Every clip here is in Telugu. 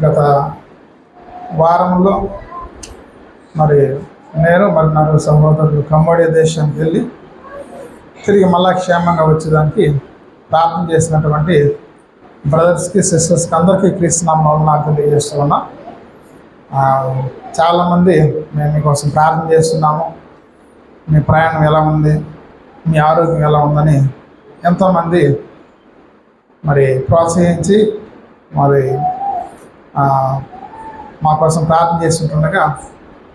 గత వారంలో మరి నేను మరి నాకు సహోదరులు కంబోడియా దేశానికి వెళ్ళి తిరిగి మళ్ళా క్షేమంగా వచ్చేదానికి ప్రార్థన చేసినటువంటి బ్రదర్స్కి సిస్టర్స్కి అందరికీ క్రీస్తునామమున నాకు తెలియజేస్తూ ఉన్నా. చాలామంది మేము మీకోసం ప్రార్థన చేస్తున్నాము, మీ ప్రయాణం ఎలా ఉంది, మీ ఆరోగ్యం ఎలా ఉందని ఎంతోమంది మరి ప్రోత్సహించి మరి మా కోసం ప్రార్థన చేస్తుండగా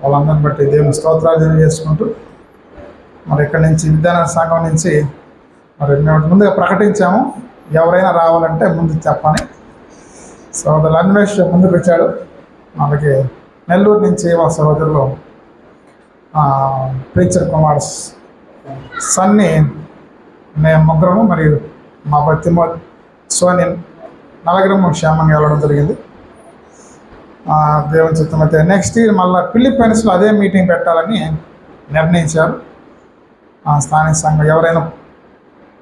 వాళ్ళందరిని బట్టి దేవుని స్తోత్రాలు తెలియజేసుకుంటూ మరి ఇక్కడి నుంచి విద్యాన సంఘం నుంచి మరి మేము ముందుగా ప్రకటించాము, ఎవరైనా రావాలంటే ముందు చెప్పని. సోదరులు అన్వేష్ ముందుకు వచ్చాడు. మనకి నెల్లూరు నుంచి మా సహోదరులు ప్రీచర్ కుమార్ సన్ని మేము ముగ్గురము మరియు మా బతిమో సోని నలుగురము క్షేమంగా వెళ్ళడం జరిగింది. దేవుని చిత్తం అయితే నెక్స్ట్ ఇయర్ మళ్ళీ ఫిలిప్పైన్స్లో అదే మీటింగ్ పెట్టాలని నిర్ణయించారు. స్థానిక సంఘం ఎవరైనా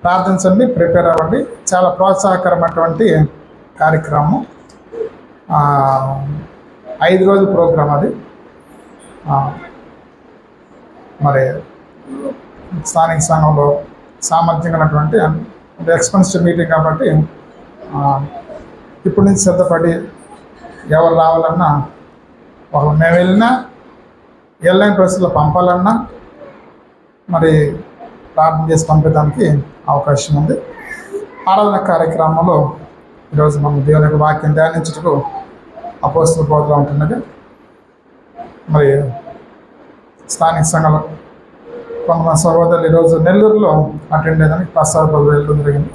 ప్రార్థించండి, ప్రిపేర్ అవ్వండి. చాలా ప్రోత్సాహకరమైనటువంటి కార్యక్రమం. 5 రోజుల ప్రోగ్రాం అది. మరి స్థానిక సంఘంలో సామర్థ్యంగా ఉన్నటువంటి ఎక్స్పెన్సివ్ మీటింగ్ కాబట్టి ఇప్పటి నుంచి సిద్ధపడి ఎవరు రావాలన్నా వాళ్ళు మేము వెళ్ళినా వెళ్ళని పరిస్థితుల్లో పంపాలన్నా మరి ప్రార్థన చేసి పంపడానికి అవకాశం ఉంది. ఆరాధన కార్యక్రమంలో ఈరోజు మనం దేవుని యొక్క వాక్యం ధ్యానించుటకు అపోస్తల బోధలో ఉంటున్నది. మరి స్థానిక సంఘంలో కొంతమంది సహోదరులు ఈరోజు నెల్లూరులో అటెండ్ అయ్యేదానికి ప్రసాద్ బదులు వెళ్ళడం జరిగింది.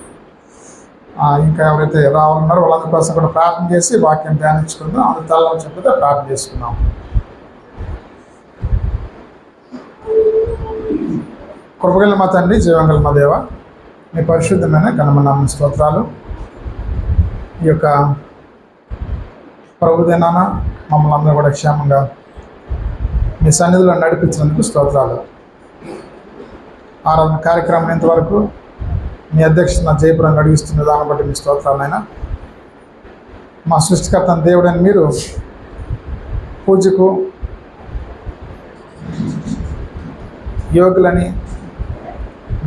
ఇంకా ఎవరైతే రావాలన్నారో వాళ్ళందరి కోసం కూడా ప్రార్థన చేసి వాక్యం ధ్యానించుకుందాం. అందరి తలలో చెప్పితే ప్రార్థన చేసుకుందాం. కృపగల మా తండ్రి, జీవంగల మా దేవ, మీ పరిశుద్ధమైన ఘనమైన స్తోత్రాలు. ఈ యొక్క ప్రభుదినాన మమ్మల్ని అందరూ కూడా క్షేమంగా మీ సన్నిధిలో నడిపించినందుకు స్తోత్రాలు. ఆరాధన కార్యక్రమం ఇంతవరకు మీ అధ్యక్షత జయపురం నడిపిస్తున్న దాన్ని బట్టి మీ స్తోత్రాలైనా. మా సృష్టికర్త దేవుడని మీరు పూజకు యోగులని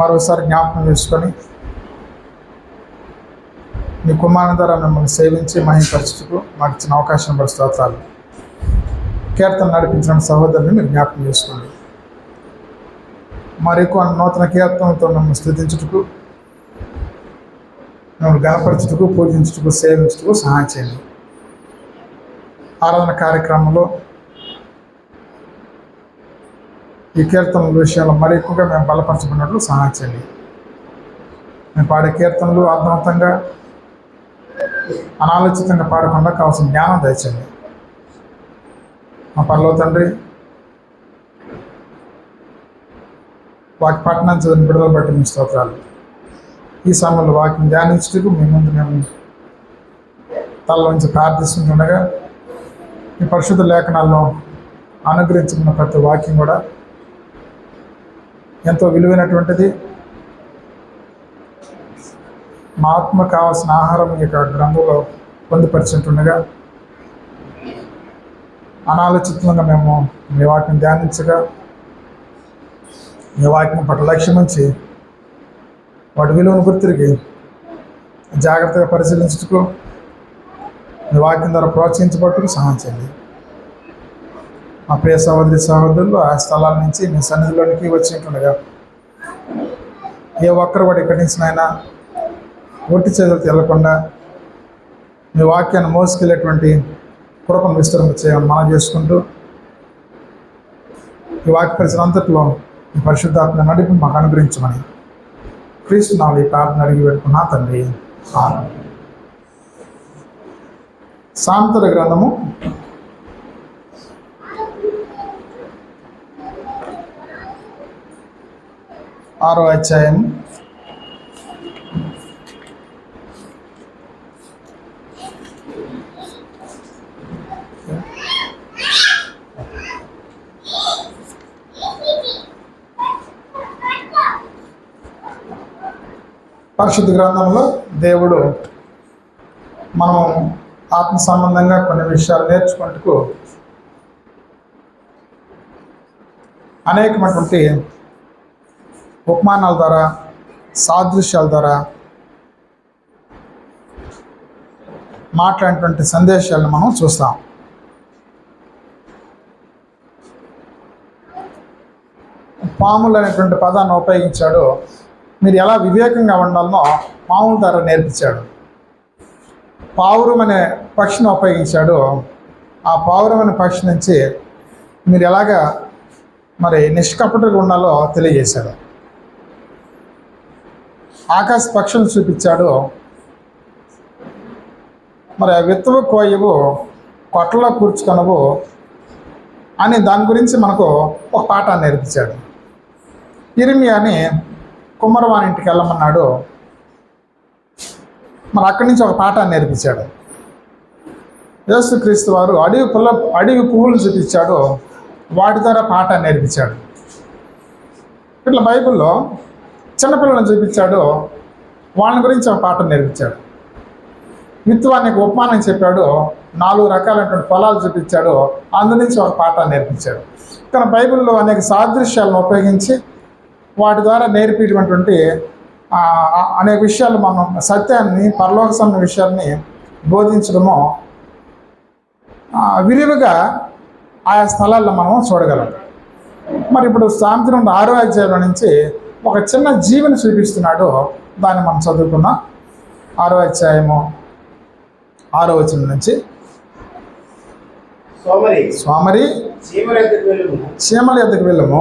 మరోసారి జ్ఞాపకం చేసుకొని మీ కుమారుని ద్వారా మిమ్మల్ని సేవించి మహిమపరచుటకు మాకు ఇచ్చిన అవకాశం పడి స్తోత్రాలు. కీర్తన నడిపించిన సహోదరుని మీరు జ్ఞాపకం చేసుకోండి. మరికొ నూతన కీర్తనలతో మిమ్మల్ని స్తుతించుటకు, మిమ్మల్ని గణపరచుటకు, పూజించుటకు, సేవించుటకు సహాయం చేయండి. ఆరాధన కార్యక్రమంలో ఈ కీర్తనల విషయంలో మరి ఎక్కువగా మేము బలపరచుకున్నట్లు సహాయం చేయండి. మేము పాడే కీర్తనలు అర్థవంతంగా అనాలోచితంగా పాడకుండా కావాల్సిన జ్ఞానం దయచేయండి. మా పరలోక తండ్రి, వాకి పట్టణం చదివిన బిడ్డలు బట్టి మీ స్తోత్రాలు. ఈ సమయంలో వాక్యం ధ్యానించుటకు మీ ముందు మేము తలలోంచి ప్రార్థిస్తుండగా ఈ పరిశుద్ధ లేఖనాల్లో అనుగ్రహించుకున్న ప్రతి వాక్యం కూడా ఎంతో విలువైనటువంటిది. మా ఆత్మ కావాల్సిన ఆహారం ఈ యొక్క గ్రంథంలో పొందుపరిచినట్టుగా అనాలోచితంగా మేము మీ వాక్యం ధ్యానించగా మీ వాక్యం పట్ల లక్ష్యం ఉంచి వాటి విలువను గుర్తిరిగి జాగ్రత్తగా పరిశీలించుటకు మీ వాక్యం ద్వారా ప్రోత్సహించబట్టుకు సహాయం చేయండి. మా ప్రియ సహోదరి సహోదరులు ఆ స్థలాల నుంచి మీ సన్నిధిలోనికి వచ్చినట్టుగా ఏ ఒక్కరు వాటి ఇక్కడి నుంచి అయినా ఒట్టి చేతులు తెల్లకుండా మీ వాక్యాన్ని మోసుకెళ్ళేటువంటి కృపను విస్తరణ చేయమని మనం చేసుకుంటూ ఈ వాక్య పరిసర అంతట్లో ఈ పరిశుద్ధాత్మ నడిపి మాకు అనుగ్రహించమని క్రీస్తు నామములో ఈ ప్రార్థన అడిగి పెట్టుకున్నా తండ్రి. సామెతల గ్రంథము 6వ అధ్యాయం 'పరిశుద్ధ గ్రంథంలో దేవుడు మనం ఆత్మ సంబంధంగా కొన్ని విషయాలు నేర్చుకుంటూ అనేకమైనటువంటి ఉపమానాల ద్వారా, సాదృశ్యాల ద్వారా మాట్లాడినటువంటి సందేశాలను మనం చూస్తాం. పాములు అనేటువంటి పదాన్ని ఉపయోగించాడు. మీరు ఎలా వివేకంగా ఉండాలనో పాముల ద్వారా నేర్పించాడు. పావురం అనే పక్షిని ఉపయోగించాడు. ఆ పావురం అనే పక్షి నుంచి మీరు ఎలాగా మరి నిష్కపటుగా ఉండాలో తెలియజేశాడు. ఆకాశ పక్షులను చూపించాడు. మరి ఆ విత్తవు కోయవు కొట్టలో కూర్చుకొనవు అని దాని గురించి మనకు ఒక పాఠాన్ని నేర్పించాడు. ఇర్మియాని కుమ్మరవాని ఇంటికి వెళ్ళమన్నాడు. మరి అక్కడి నుంచి ఒక పాఠాన్ని నేర్పించాడు. యేసుక్రీస్తు వారు అడవి పువ్వులు చూపించాడు. వాటి ద్వారా పాఠాన్ని నేర్పించాడు. ఇట్లా బైబిల్లో చిన్నపిల్లలను చూపించాడు. వాళ్ళ గురించి ఒక పాఠం నేర్పించాడు. విత్తువానికి ఉపమానం చెప్పాడు. 4 రకాలైనటువంటి పొలాలు చూపించాడు. అందు నుంచి ఒక పాఠాన్ని నేర్పించాడు. కానీ బైబిల్లో అనేక సాదృశ్యాలను ఉపయోగించి వాటి ద్వారా నేర్పేటటువంటి అనేక విషయాలు మనం సత్యాన్ని, పరలోక సంబంధ విషయాల్ని బోధించడము విరివిగా ఆయా స్థలాల్లో మనం చూడగలం. మరి ఇప్పుడు సామెతల 6వ అధ్యాయం నుంచి ఒక చిన్న జీవిని చూపిస్తున్నాడు. దాన్ని మనం చదువుకున్నాం. 6వ అధ్యాయము 6వ వచనం నుంచి. సోమరి చీమల ఎద్దకు వెళ్ళము,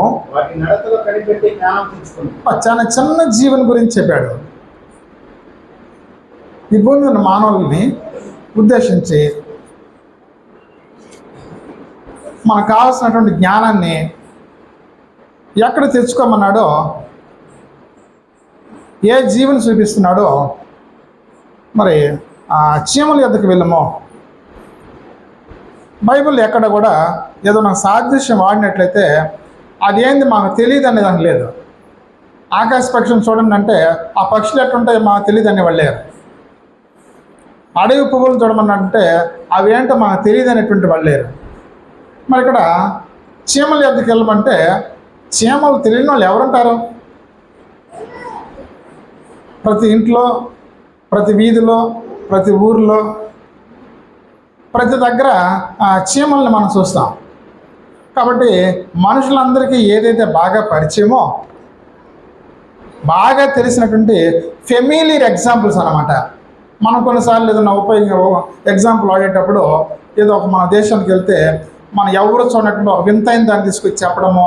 చాలా చిన్న జీవన్ గురించి చెప్పాడు. ఈ భూమి ఉన్న మానవుల్ని ఉద్దేశించి మనకు కావాల్సినటువంటి జ్ఞానాన్ని ఎక్కడ తెచ్చుకోమన్నాడో, ఏ జీవని చూపిస్తున్నాడో మరి ఆ చీమల ఎద్దకు వెళ్ళము. బైబిల్ ఎక్కడ కూడా ఏదో నాకు సాదృశ్యం వాడినట్లయితే అదేంది మనకు తెలియదు అనేది అని లేదు. ఆకాశ పక్షులను చూడండి అంటే ఆ పక్షులు ఎట్లుంటాయి మాకు తెలియదు అని వాళ్ళేరు. అడవి పువ్వులు చూడమన్నంటే అవి ఏంటో మనకు తెలియదు అనేటువంటి వాళ్ళేరు. మరి ఇక్కడ చీమల ఎద్దకు వెళ్ళమంటే చీమలు తెలియని వాళ్ళు ఎవరుంటారు? ప్రతి ఇంట్లో, ప్రతి వీధిలో, ప్రతి ఊరిలో, ప్రతి దగ్గర చీమల్ని మనం చూస్తాం. కాబట్టి మనుషులందరికీ ఏదైతే బాగా పరిచయమో, బాగా తెలిసినటువంటి ఫెమిలియర్ ఎగ్జాంపుల్స్ అన్నమాట. మనం కొన్నిసార్లు ఏదైనా ఎగ్జాంపుల్ వాడేటప్పుడు ఏదో ఒక మన దేశానికి వెళ్తే మనం ఎవరు చూడనటువంటి ఒక వింతైన దాన్ని తీసుకొచ్చి చెప్పడమో,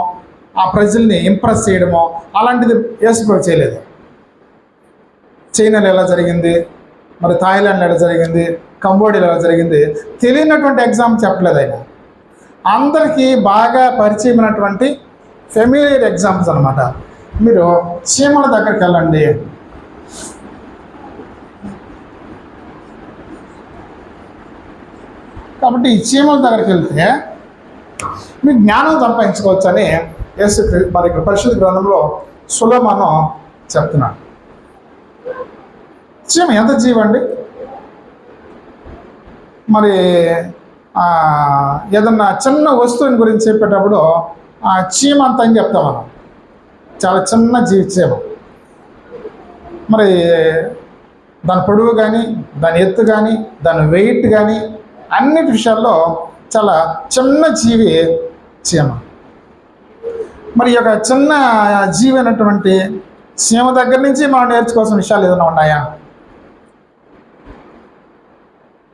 ఆ ప్రజల్ని ఇంప్రెస్ చేయడమో అలాంటిది యేసుప్రభు చేయలేదు. చైనాలో ఎలా జరిగింది, మరి థాయిలాండ్లో ఎలా జరిగింది, కంబోడియాలో ఎలా జరిగింది, తెలియనటువంటి ఎగ్జాంపుల్ చెప్పలేదు ఆయన. అందరికీ బాగా పరిచయమైనటువంటి ఫెమిలియర్ ఎగ్జాంపుల్స్ అనమాట. మీరు చీమల దగ్గరికి వెళ్ళండి. కాబట్టి ఈ చీమల దగ్గరికి వెళ్తే మీకు జ్ఞానం సంపాదించుకోవచ్చు అని యేసు మరి ఇక్కడ పరిశుద్ధ గ్రంథంలో సులభను చెప్తున్నాడు. చీమ ఎంత జీవండి. మరి ఏదన్నా చిన్న వస్తువుని గురించి చెప్పేటప్పుడు చీమ అంత అని చెప్తాం మనం. చాలా చిన్న జీవి చీమ. మరి దాని పొడవు కానీ, దాని ఎత్తు కానీ, దాని వెయిట్ కానీ అన్నిటి విషయాల్లో చాలా చిన్న జీవి చీమ. మరి ఈ యొక్క చిన్న జీవి అయినటువంటి చీమ దగ్గర నుంచి మనం నేర్చుకోవాల్సిన విషయాలు ఏదైనా ఉన్నాయా?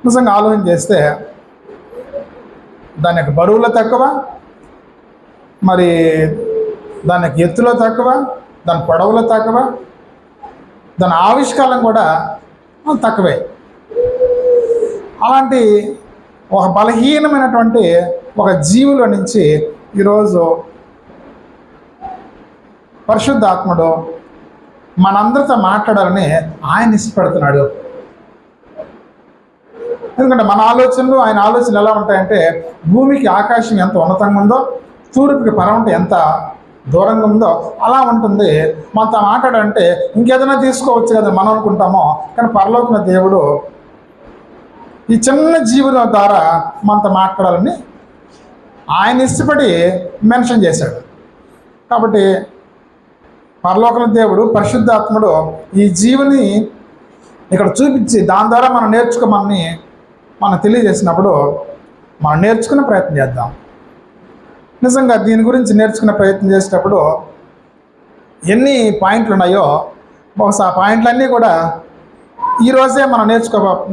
నిజంగా ఆలోచన చేస్తే దాని యొక్క బరువులో తక్కువ, మరి దాని యొక్క ఎత్తులో తక్కువ, దాని పొడవులో తక్కువ, దాని ఆవిష్కారం కూడా తక్కువే. అలాంటి ఒక బలహీనమైనటువంటి ఒక జీవుల నుంచి ఈరోజు పరిశుద్ధాత్ముడు మనందరితో మాట్లాడాలని ఆయన ఇష్టపడుతున్నాడు. ఎందుకంటే మన ఆలోచనలు ఆయన ఆలోచనలు ఎలా ఉంటాయంటే, భూమికి ఆకాశం ఎంత ఉన్నతంగా ఉందో, తూర్పుకి పరవంట ఎంత దూరంగా ఉందో అలా ఉంటుంది. మనతో మాట్లాడంటే ఇంకేదైనా తీసుకోవచ్చు కదా మనం అనుకుంటామో, కానీ పరలోకన దేవుడు ఈ చిన్న జీవుల ద్వారా మనతో మాట్లాడాలని ఆయన ఇష్టపడి మెన్షన్ చేశాడు. కాబట్టి పరలోకల దేవుడు పరిశుద్ధాత్ముడు ఈ జీవుని ఇక్కడ చూపించి దాని ద్వారా మనం నేర్చుకోమని మనం తెలియజేసినప్పుడు మనం నేర్చుకునే ప్రయత్నం చేద్దాం. నిజంగా దీని గురించి నేర్చుకునే ప్రయత్నం చేసేటప్పుడు ఎన్ని పాయింట్లు ఉన్నాయో బహుశా ఆ పాయింట్లన్నీ కూడా ఈరోజే మనం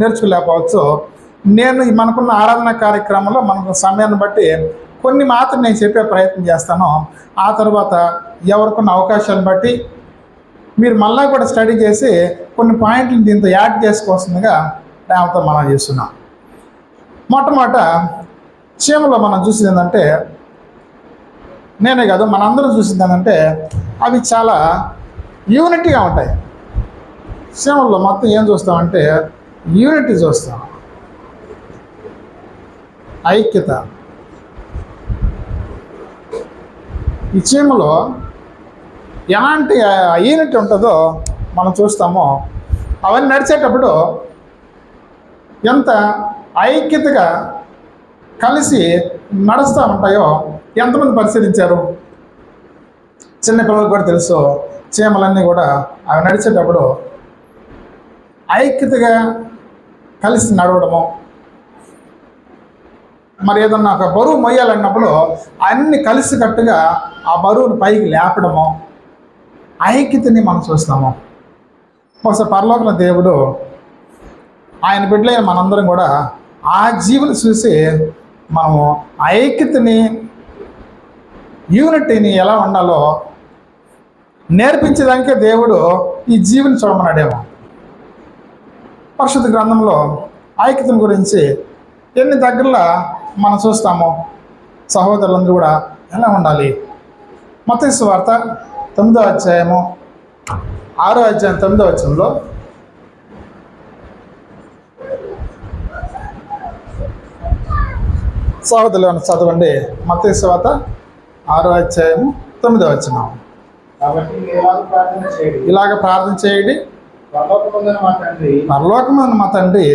నేర్చుకోలేకపోవచ్చు. నేను మనకున్న ఆరాధన కార్యక్రమంలో మనకు సమయాన్ని బట్టి కొన్ని మాత్రం నేను చెప్పే ప్రయత్నం చేస్తాను. ఆ తర్వాత ఎవరికున్న అవకాశాలను బట్టి మీరు మళ్ళా కూడా స్టడీ చేసి కొన్ని పాయింట్లు దీంతో యాడ్ చేసుకోవాల్సిందిగా ప్రేమతో మనం చేస్తున్నాం. మొట్టమొదట చీమలో మనం చూసింది ఏంటంటే, నేనే కాదు మనందరం చూసింది ఏంటంటే, అవి చాలా యూనిటీగా ఉంటాయి. చీమల్లో మొత్తం ఏం చూస్తామంటే యూనిటీ చూస్తాం, ఐక్యత. ఈ చీమలో ఎలాంటి యూనిటీ ఉంటుందో మనం చూస్తామో అవన్నీ నడిచేటప్పుడు ఎంత ఐక్యతగా కలిసి నడుస్తూ ఉంటాయో ఎంతమంది పరిశీలించారు? చిన్నపిల్లలకు కూడా తెలుసు, చీమలన్నీ కూడా అవి నడిచేటప్పుడు ఐక్యతగా కలిసి నడవడము. మరి ఏదన్నా ఒక బరువు మొయ్యాలన్నప్పుడు అన్ని కలిసికట్టుగా ఆ బరువును పైకి లేపడము, ఐక్యతని మనం చూస్తాము. ఒకసారి పరలోకల దేవుడు ఆయన బిడ్డలైన మనందరం కూడా ఆ జీవుని చూసి మనము ఐక్యతని, యూనిటీని ఎలా ఉండాలో నేర్పించడానికే దేవుడు ఈ జీవుని చూడమన్నాడేమో. పరిశుద్ధ గ్రంథంలో ఐక్యతను గురించి ఎన్ని దగ్గరలో మనం చూస్తాము. సహోదరులందరూ కూడా ఎలా ఉండాలి? మత్తయి సువార్త 9వ అధ్యాయము 6వ అధ్యాయం 9వ వచనంలో సహోదరులు చదవండి. మత్తయి సువార్త 6వ అధ్యాయము 9వ వచనం. ఇలాగ ప్రార్థన చేయండి, పరలోకమున మా తండ్రి,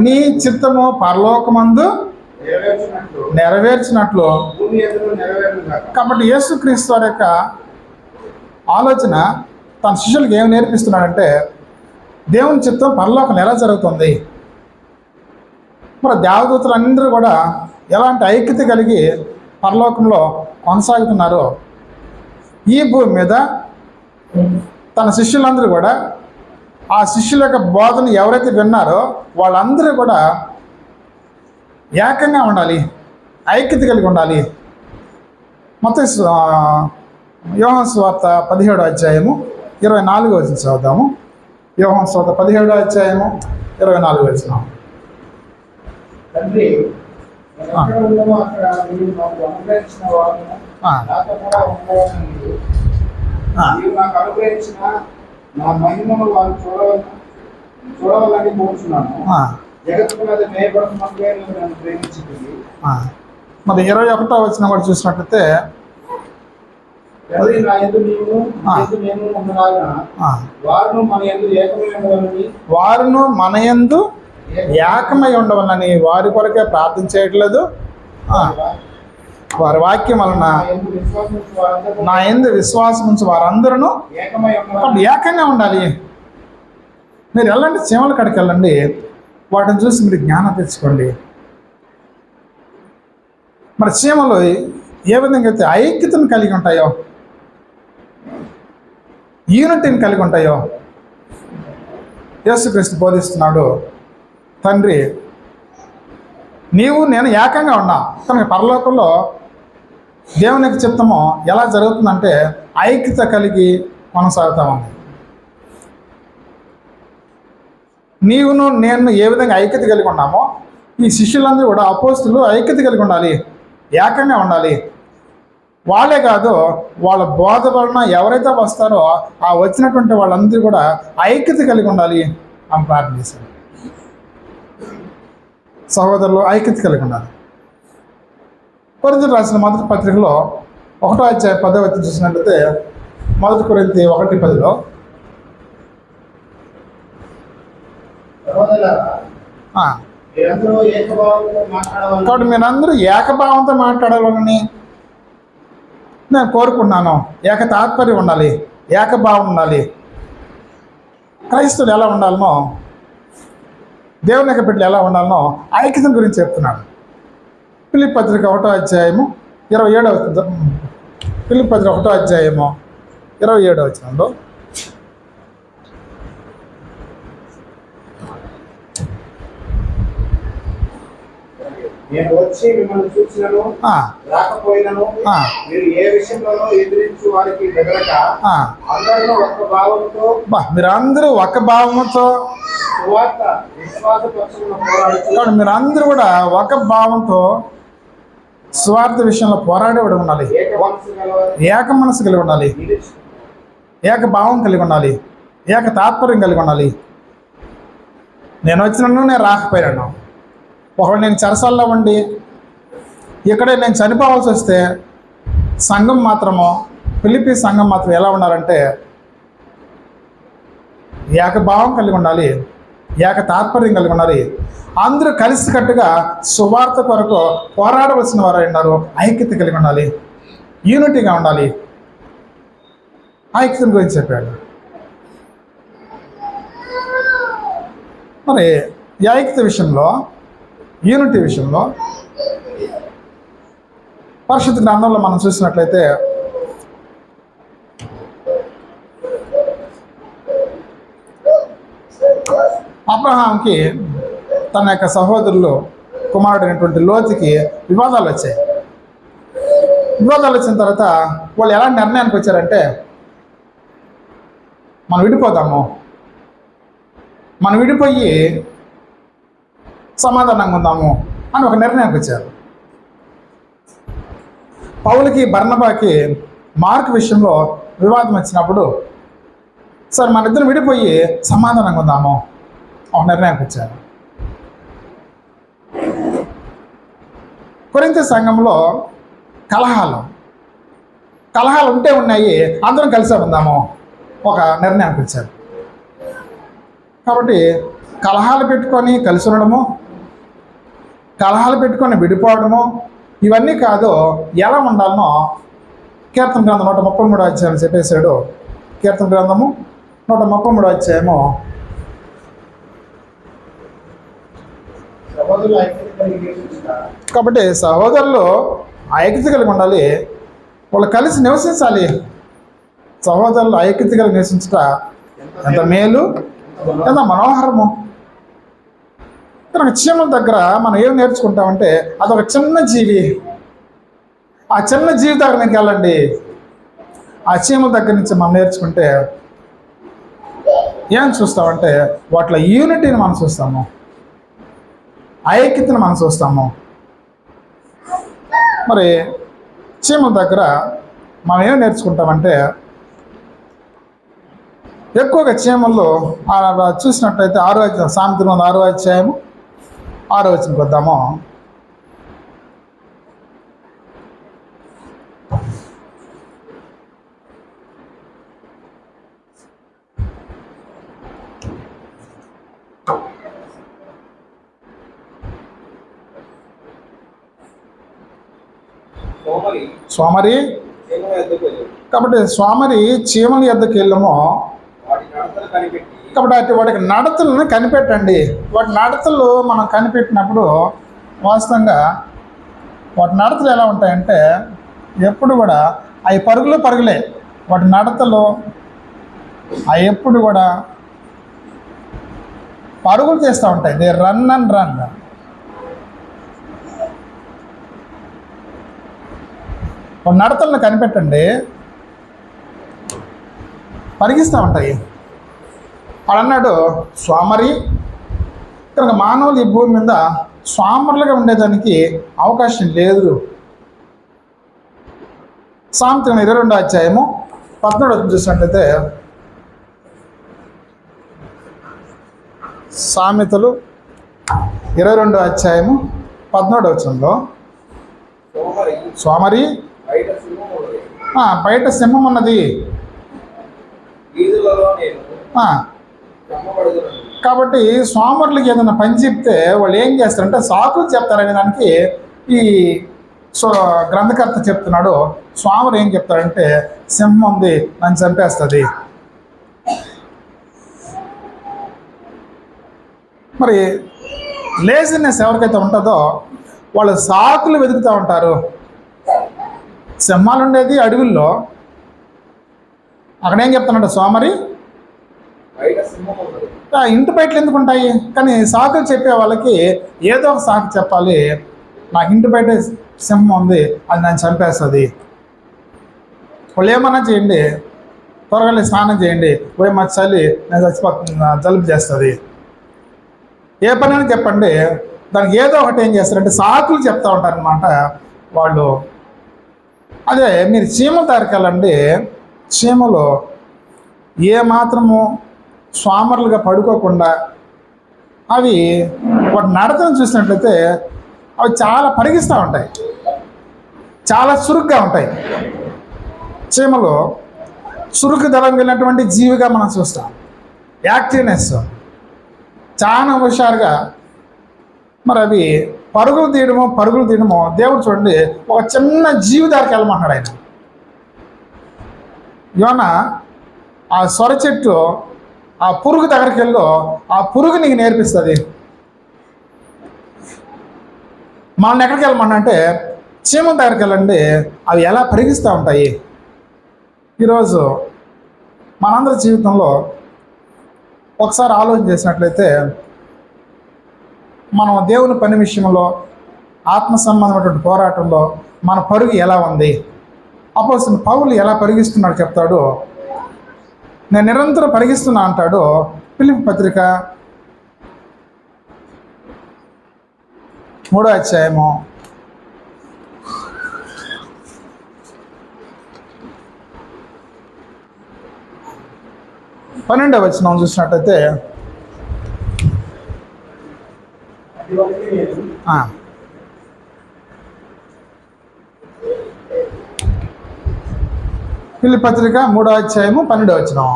నీ చిత్తము పరలోకమందు నెరవేర్చినట్లు. కాబట్టి యేసుక్రీస్తు వారి యొక్క ఆలోచన తన శిష్యులకు ఏమి నేర్పిస్తున్నాడంటే, దేవుని చిత్తం పరలోకం ఎలా జరుగుతుంది, మరి దేవదూతలందరూ కూడా ఎలాంటి ఐక్యత కలిగి పరలోకంలో కొనసాగుతున్నారో, ఈ భూమి మీద తన శిష్యులందరూ కూడా ఆ శిష్యుల యొక్క బోధన ఎవరైతే విన్నారో వాళ్ళందరూ కూడా ఏకంగా ఉండాలి, ఐక్యత కలిగి ఉండాలి. మొత్తం యోహాను సువార్త 17వ అధ్యాయము 24వ వచనం చదువుదాము. యోహాను సువార్త 17వ అధ్యాయము 24వ వచనం. తండ్రి, నాకు అనుగ్రహించిన నా మహిమను వారు చూడవాలని కోరుచున్నాను. జగత్తు మీద మేయబడుతున్నట్లే నన్ను ప్రేమించింది. మరి 21వ వచనం కూడా చూసినట్లయితే, నా యందు నీవు నేను ఉన్నలాగా వారును మన యందు ఏకమై ఉండవాలని, వారును మన యందు ఏకమై ఉండవాలని వారి కొరకే ప్రార్థన చేయట్లేదు. వారి వాక్యం వలన నా యందు విశ్వాసం ఉంచి వారందరూ ఏకంగా ఉండాలి. మీరు వెళ్ళండి, చీమల కాడికి వెళ్ళండి, వాటిని చూసి మీరు జ్ఞానం తెచ్చుకోండి. మరి చీమలు ఏ విధంగా అయితే ఐక్యతను కలిగి ఉంటాయో, యూనిటీని కలిగి ఉంటాయో యేసుక్రీస్తు బోధిస్తున్నాడు. తండ్రి, నీవు నేను ఏకంగా ఉన్నా. కనుక పరలోకంలో దేవుని యొక్క చిత్తము ఎలా జరుగుతుందంటే ఐక్యత కలిగి కొనసాగుతా ఉంది. నీవును నేను ఏ విధంగా ఐక్యత కలిగి ఉన్నామో ఈ శిష్యులందరూ కూడా అపోస్తులు ఐక్యత కలిగి ఉండాలి, ఏకంగా ఉండాలి. వాళ్ళే కాదు, వాళ్ళ బోధ వలన ఎవరైతే వస్తారో ఆ వచ్చినటువంటి వాళ్ళందరూ కూడా ఐక్యత కలిగి ఉండాలి అని ప్రార్థన చేశారు. సహోదరులు ఐక్యత కలిగి ఉండాలి. కొరింథీయులకు రాసిన మొదటి పత్రికలో 1వ అధ్యాయం 10వ వచనం చూసినట్లయితే, మొదటి కొరింథీ 1:10 సహోదరులారా, ఆ, మీరందరూ ఏకభావంతో మాట్లాడవాలని కాబట్టి మీరందరూ ఏకభావంతో మాట్లాడాలని నేను కోరుకున్నాను. ఏక తాత్పర్యం ఉండాలి, ఏకభావం ఉండాలి. క్రైస్తవులు ఎలా ఉండాలనో, దేవుని యొక్క బిడ్డలు ఎలా ఉండాలనో ఐక్యత గురించి చెప్తున్నాడు. ఫిలిప్పీ పత్రిక 1:27 ఫిలిప్పీ పత్రిక 1:27 నేను వచ్చి మిమ్మల్ని చూసినను రాకపోయినను మీరు ఏ విషయంలోనూ ఎదిరించు వారికి బెదరక అందరూ ఒక్క భావంతో మీరందరూ ఒక భావంతో సువార్త విశ్వాస పక్షంలో పోరాడుతూ మీరందరూ కూడా ఒక భావంతో స్వార్థ విషయంలో పోరాడేవాడు ఉండాలి. ఏక మనసు కలిగి ఉండాలి, ఏక భావం కలిగి ఉండాలి, ఏక తాత్పర్యం కలిగి ఉండాలి. నేను వచ్చినను నేను రాకపోయాను. ఒకవేళ నేను చెరసాల్లో ఉండి ఇక్కడే నేను చనిపోవాల్సి వస్తే సంఘం మాత్రము, ఫిలిప్పీ సంఘం మాత్రం ఎలా ఉండాలంటే ఏకభావం కలిగి ఉండాలి, ఏక తాత్పర్యం కలిగి ఉండాలి. అందరూ కలిసికట్టుగా సువార్త కొరకు పోరాడవలసిన వారు ఉన్నారు. ఐక్యత కలిగి ఉండాలి, యూనిటీగా ఉండాలి. ఐక్యత గురించి చెప్పాడు. మరి ఈ ఐక్యత విషయంలో, యూనిటీ విషయంలో పరిశుద్ధ గ్రంథంలో మనం చూసినట్లయితే అబ్రహాంకి తన యొక్క సహోదరులు కుమారుడైనటువంటి లోతుకి వివాదాలు వచ్చాయి. వివాదాలు వచ్చిన తర్వాత వాళ్ళు ఎలాంటి నిర్ణయానికి వచ్చారంటే మనం విడిపోదాము, మనం విడిపోయి సమాధానంగా ఉందాము అని ఒక నిర్ణయానికి వచ్చారు. పౌలుకి బర్నబాకి మార్క్ విషయంలో వివాదం వచ్చినప్పుడు సార్ మన ఇద్దరు విడిపోయి సమాధానంగా ఉందాము ఒక నిర్ణయానికి వచ్చారు. కొరింథీ సంఘంలో కలహాలు ఉంటే ఉన్నాయి, అందరం కలిసే ఉందాము ఒక నిర్ణయానికి వచ్చారు. కాబట్టి కలహాలు పెట్టుకొని కలిసి ఉండడము, కలహాలు పెట్టుకొని విడిపోవడము ఇవన్నీ కాదు. ఎలా ఉండాలనో కీర్తన గ్రంథం 133 చెప్పేశాడు. కీర్తన గ్రంథము 133 కాబట్టి సహోదరులు ఐక్యత కలిగి ఉండాలి, వాళ్ళు కలిసి నివసించాలి. సహోదరులు ఐక్యత కలిగి నివసించుట ఎంత మేలు, ఎంత మనోహరము. ఇక్కడ చీమల దగ్గర మనం ఏం నేర్చుకుంటామంటే అదొక చిన్న జీవి. ఆ చిన్న జీవి దగ్గర మీకు వెళ్ళండి, ఆ చీమల దగ్గర నుంచి మనం నేర్చుకుంటే ఏం చూస్తామంటే వాటిలో యూనిటీని మనం చూస్తాము, ఐక్యతను మనం చూస్తాము. మరి చీమల దగ్గర మనం ఏం నేర్చుకుంటామంటే ఎక్కువగా చీమల్లో చూసినట్లయితే 6 సామెతల 6 వద్దాము. సోమరి కాబట్టి సోమరి చీమల యొద్దకు వెళ్ళము. కాబట్టి వాటికి నడతలను కనిపెట్టండి. వాటి నడతలు మనం కనిపెట్టినప్పుడు వాస్తవంగా వాటి నడతలు ఎలా ఉంటాయంటే ఎప్పుడు కూడా అవి పరుగులే. వాటి నడతలు అవి ఎప్పుడు కూడా పరుగులు చేస్తూ ఉంటాయి. They run and run. వాటి నడతలను కనిపెట్టండి, పరిగిస్తూ ఉంటాయి. వాడు అన్నాడు స్వామరి. కనుక మానవులు ఈ భూమి మీద స్వామరులుగా ఉండేదానికి అవకాశం లేదు. సామెతలు 22:17 చూసినట్లయితే సామెతలు 22:17 సోమరి బయట సింహం ఉన్నది. ఆ, కాబట్టి సోమరులకి ఏదైనా పని చెప్తే వాళ్ళు ఏం చేస్తారంటే సాకులు చెప్తారనే దానికి ఈ గ్రంథకర్త చెప్తున్నాడు. స్వాములు ఏం చెప్తాడంటే సింహం ఉంది నన్ను చంపేస్తుంది. మరి లేజినెస్ ఎవరికైతే ఉంటుందో వాళ్ళు సాకులు వెతుకుతూ ఉంటారు. సింహాలు ఉండేది అడవుల్లో, అక్కడేం చెప్తానంటే సోమరి ఇంటి బయటలు ఎందుకు ఉంటాయి, కానీ సాకులు చెప్పే వాళ్ళకి ఏదో ఒక సాకు చెప్పాలి. నాకు ఇంటి బయట సింహం ఉంది, అది నన్ను చంపేస్తుంది. వాళ్ళు ఏమన్నా చేయండి, త్వరగా స్నానం చేయండి, పోయి మా చలి నేను చచ్చిపోతున్నా, జలుబు చేస్తుంది. ఏ పనైనా చెప్పండి, దానికి ఏదో ఒకటి ఏం చేస్తారంటే సాకులు చెప్తూ ఉంటారనమాట వాళ్ళు. అదే మీరు చీమల దగ్గరికి వెళ్ళండి, చీమలు ఏమాత్రము స్వామరులుగా పడుకోకుండా అవి వాటి నడతను చూసినట్లయితే అవి చాలా పరిగిస్తూ ఉంటాయి, చాలా చురుగ్గా ఉంటాయి. చీమలు చురుకు దళంగినటువంటి జీవిగా మనం చూస్తాం. యాక్టివ్నెస్, చాలా హుషారుగా. మరి అవి పరుగులు తీయడము దేవుడు చూడండి ఒక చిన్న జీవి దగ్గరికి వెళ్ళమంటాడు ఆయన. యోనా ఆ సొర చెట్టు ఆ పురుగు దగ్గరికి వెళ్ళు, ఆ పురుగు నీకు నేర్పిస్తుంది. మనల్ని ఎక్కడికి వెళ్ళమన్నంటే చీమల దగ్గరికి వెళ్ళండి, అవి ఎలా పరిగిస్తూ ఉంటాయి. ఈరోజు మనందరి జీవితంలో ఒకసారి ఆలోచన చేసినట్లయితే మనం దేవుని పని విషయంలో ఆత్మ సంబంధమైనటువంటి పోరాటంలో మన పరుగు ఎలా ఉంది. అపోస్తలుడైన పౌలు ఎలా పరిగిస్తున్నాడు చెప్తాడు. నేను నిరంతరం పరిగిస్తున్నా అంటాడు. ఫిలిప్పీ పత్రిక 3వ అధ్యాయము 12వ వచనం చూసినట్టయితే ఫిలిప్పీ పత్రిక 3వ అధ్యాయము 12వ వచనం.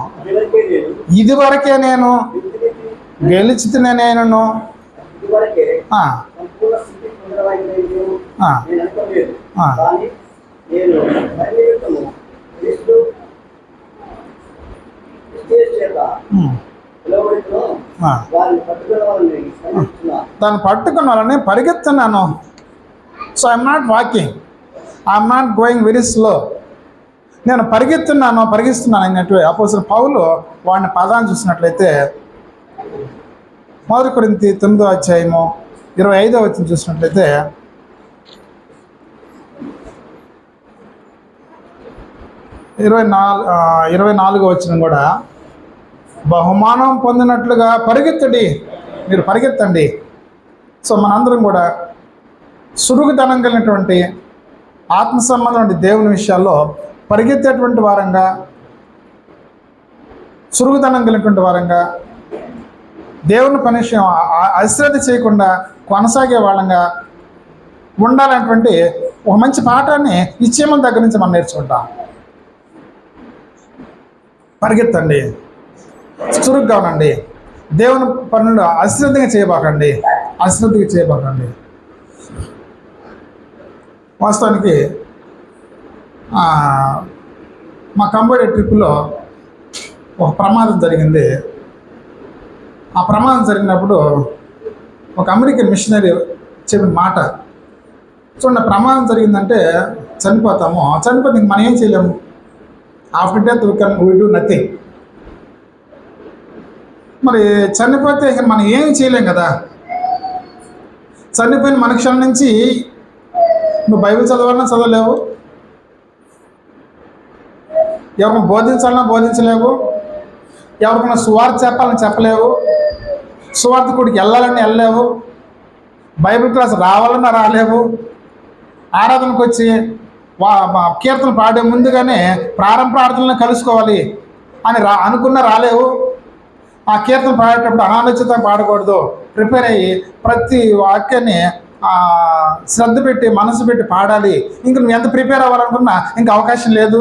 ఇదివరకే నేను గెలిచితినే నేనును దాన్ని పట్టుకున్న వాళ్ళని పరిగెత్తున్నాను. So I'm not walking, I'm not going very slow. నేను పరిగెత్తున్నాను అన్నట్టు అపోస్తలుడైన పౌలు వాడిని పదాన్ని చూసినట్లయితే 1 కొరింథీ 9వ అధ్యాయము 25వ వచనం చూసినట్లయితే ఇరవై 24వ వచనం కూడా బహుమానం పొందినట్లుగా పరిగెత్తండి, మీరు పరిగెత్తండి. సో మనందరం కూడా సురుగుదనం కలిగినటువంటి ఆత్మ సంబంధం దేవుని విషయాల్లో పరిగెత్తేటువంటి వారంగా, సురుగుదనం కలిగినటువంటి వారంగా, దేవుని పని విషయం అశ్రద్ధ చేయకుండా కొనసాగే వాళ్ళంగా ఉండాలన్నటువంటి ఒక మంచి పాఠాన్ని ఈ చీమల దగ్గర నుంచి మనం నేర్చుకుంటాం. పరిగెత్తండి, చురుగ్గా ఉండండి, దేవుని పనులు అశ్రద్ధగా చేయబాకండి. వాస్తవానికి మా కంబోడియా ట్రిప్లో ఒక ప్రమాదం జరిగింది. ఆ ప్రమాదం జరిగినప్పుడు ఒక అమెరికన్ మిషనరీ చెప్పిన మాట చూడండి, ప్రమాదం జరిగిందంటే చనిపోతే ఇంక మనం ఏం చేయలేము. After death we do nothing. మరి చనిపోతే ఇక మనం ఏం చేయలేం కదా. చనిపోయిన మనుషుల నుంచి నువ్వు బైబిల్ చదవాలన్నా చదవలేవు, ఎవరిని బోధించాలన్నా బోధించలేవు, ఎవరికైనా సువార్త చెప్పాలని చెప్పలేవు, సువార్తకుడికి వెళ్ళాలని వెళ్ళలేవు, బైబిల్ క్లాస్ రావాలన్నా రాలేవు, ఆరాధనకు వచ్చి కీర్తనలు పాడే ముందుగానే ప్రారంభ ప్రార్థనలను కలుసుకోవాలి అని అనుకున్నా రాలేవు. ఆ కీర్తన పాడేటప్పుడు అనాలోచితంగా పాడకూడదు, ప్రిపేర్ అయ్యి ప్రతి వాక్యాన్ని శ్రద్ధ పెట్టి మనసు పెట్టి పాడాలి. ఇంక నువ్వు ఎంత ప్రిపేర్ అవ్వాలనుకున్నా ఇంకా అవకాశం లేదు.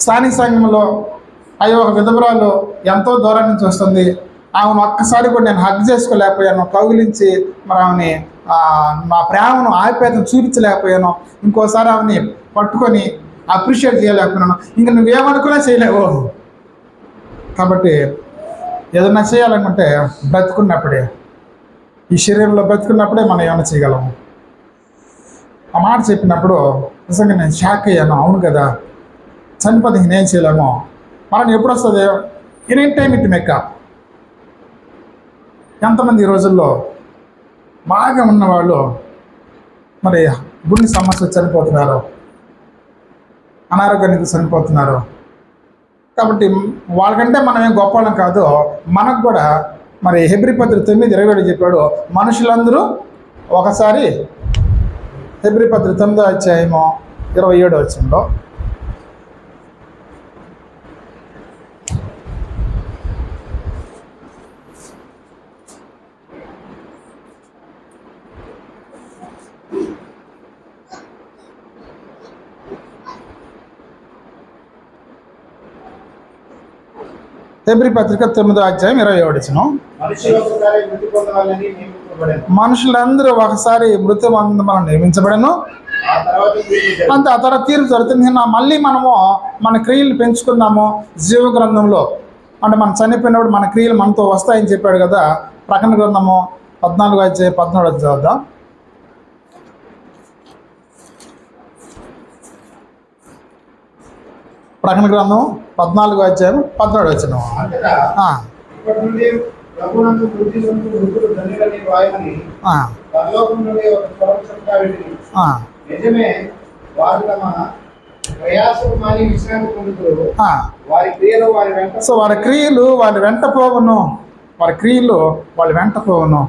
స్థానిక సంఘంలో అయ్యో ఒక విధవరాలు ఎంతో దూరం నుంచి వస్తుంది, ఆమెను ఒక్కసారి కూడా నేను హగ్ చేసుకోలేకపోయాను, కౌగిలించి మరి ఆమెని నా ప్రేమను ఆప్యాయతను చూపించలేకపోయాను, ఇంకోసారి ఆమెని పట్టుకొని అప్రిషియేట్ చేయలేకపోయాను, ఇంక నువ్వేమనుకున్నా చేయలేవు. కాబట్టి ఏదైనా చేయాలనుకుంటే బ్రతుకున్నప్పుడే, ఈ శరీరంలో బ్రతుకున్నప్పుడే మనం ఏమైనా చేయగలము. ఆ మాట చెప్పినప్పుడు నిజంగా నేను షాక్ అయ్యాను. అవును కదా, చనిపోతే నేనేం చేయలేము, మనం ఎప్పుడు వస్తుంది, ఎనీ టైం ఇట్ మెక్క. ఎంతమంది ఈ రోజుల్లో బాగా ఉన్నవాళ్ళు మరి గుండె సమస్య చనిపోతున్నారు, అనారోగ్యానికి చనిపోతున్నారు. కాబట్టి వాళ్ళకంటే మనం ఏం గొప్పవాళ్ళం కాదు. మనకు కూడా మరి హెబ్రీ పత్రిక 9:27 చెప్పాడు, మనుషులందరూ ఒకసారి. హెబ్రీ పత్రిక 9:27 హెబ్రీ పత్రిక 9:27 మనుషులందరూ ఒకసారి మృతి మనం నియమించబడను, అంతే ఆ తర్వాత తీర్పు జరుగుతుంది. మళ్ళీ మనము మన క్రియలు పెంచుకుందాము జీవ గ్రంథంలో. అంటే మనం చనిపోయినప్పుడు మన క్రియలు మనతో వస్తాయని చెప్పాడు కదా. ప్రకటన గ్రంథము 14:17 చదువుదాం. ప్రకటన గ్రంథం 14:17. సో వారి క్రియలు వాళ్ళ వెంట పోవును, వారి క్రియలు వాళ్ళ వెంట పోవును.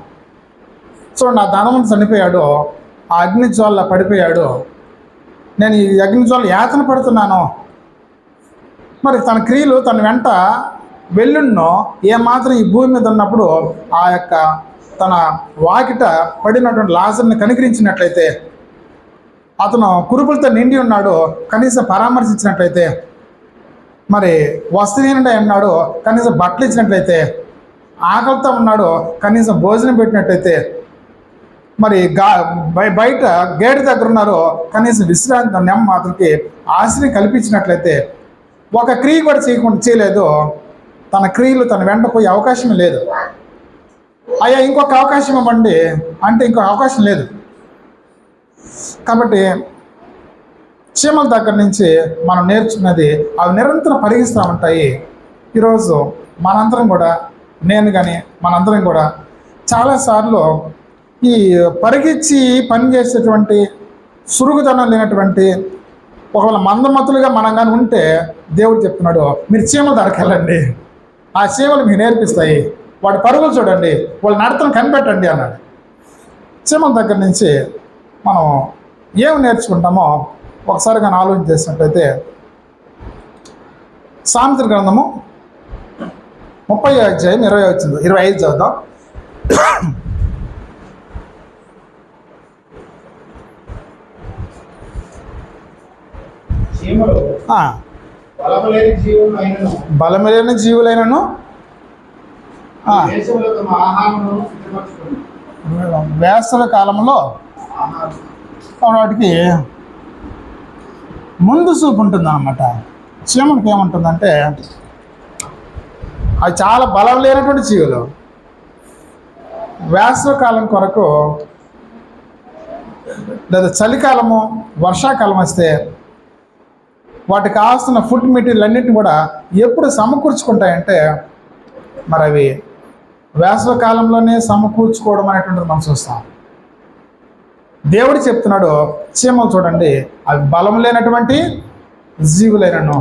సో నా ధనవంతుడు చనిపోయాడు, ఆ అగ్నిజ్వాల పడిపోయాడు, నేను ఈ అగ్నిజ్వాల యాతన పడుతున్నాను. మరి తన క్రియలు తన వెంట వెళ్ళున్నో ఏమాత్రం ఈ భూమి మీద ఉన్నప్పుడు ఆ యొక్క తన వాకిట పడినటువంటి లాజర్ని కనికరించినట్లయితే, అతను కురుపులతో నిండి ఉన్నాడు కనీసం పరామర్శించినట్లయితే, మరి వస్త్రహీనుడై ఉన్నాడు కనీసం బట్టలు ఇచ్చినట్లయితే, ఆకలితో ఉన్నాడు కనీసం భోజనం పెట్టినట్లయితే, మరి బయట గేటు దగ్గర ఉన్నారు కనీసం విశ్రాంతి అతనికి ఆశ్రయం కల్పించినట్లయితే, ఒక క్రియ కూడా చేయలేదు, తన క్రియలు తన వెంట పోయే అవకాశం లేదు. అయ్యా ఇంకొక అవకాశం ఇవ్వండి అంటే ఇంకొక అవకాశం లేదు. కాబట్టి చీమల దగ్గర నుంచి మనం నేర్చుకున్నది అవి నిరంతరం పరిగిస్తూ ఉంటాయి. ఈరోజు మనందరం కూడా, నేను కానీ మనందరం కూడా చాలాసార్లు ఈ పరిగెచ్చి పనిచేసేటువంటి సురుగుదనం లేనటువంటి ఒకవేళ మందమతులుగా మనం కానీ ఉంటే దేవుడు చెప్తున్నాడు, మీరు చీమల దగ్గరికి వెళ్ళండి, ఆ చీమలు మీకు నేర్పిస్తాయి, వాడి పరుగులు చూడండి, వాళ్ళ నడతను కనిపెట్టండి అన్నాడు. చీమల దగ్గర నుంచి మనం ఏమి నేర్చుకుంటామో ఒకసారి కానీ ఆలోచన చేసినట్లయితే, సామెతల గ్రంథము 30:25 చదువుదాం. బలమైన జీవులైనను వేసవి కాలంలో వాటికి ముందు చూపు ఉంటుంది అన్నమాట. చీమలకి ఏముంటుందంటే అవి చాలా బలం లేనటువంటి జీవులు. వేసవికాలం కొరకు లేదా చలికాలము వర్షాకాలం వస్తే వాటికి కావాల్సిన ఫుడ్ మెటీరియల్ అన్నిటిని కూడా ఎప్పుడు సమకూర్చుకుంటాయంటే, మరి అవి వేసవికాలంలోనే సమకూర్చుకోవడం అనేటువంటిది మనం చూస్తాం. దేవుడు చెప్తున్నాడు, చీమలు చూడండి అవి బలం లేనటువంటి జీవులైనను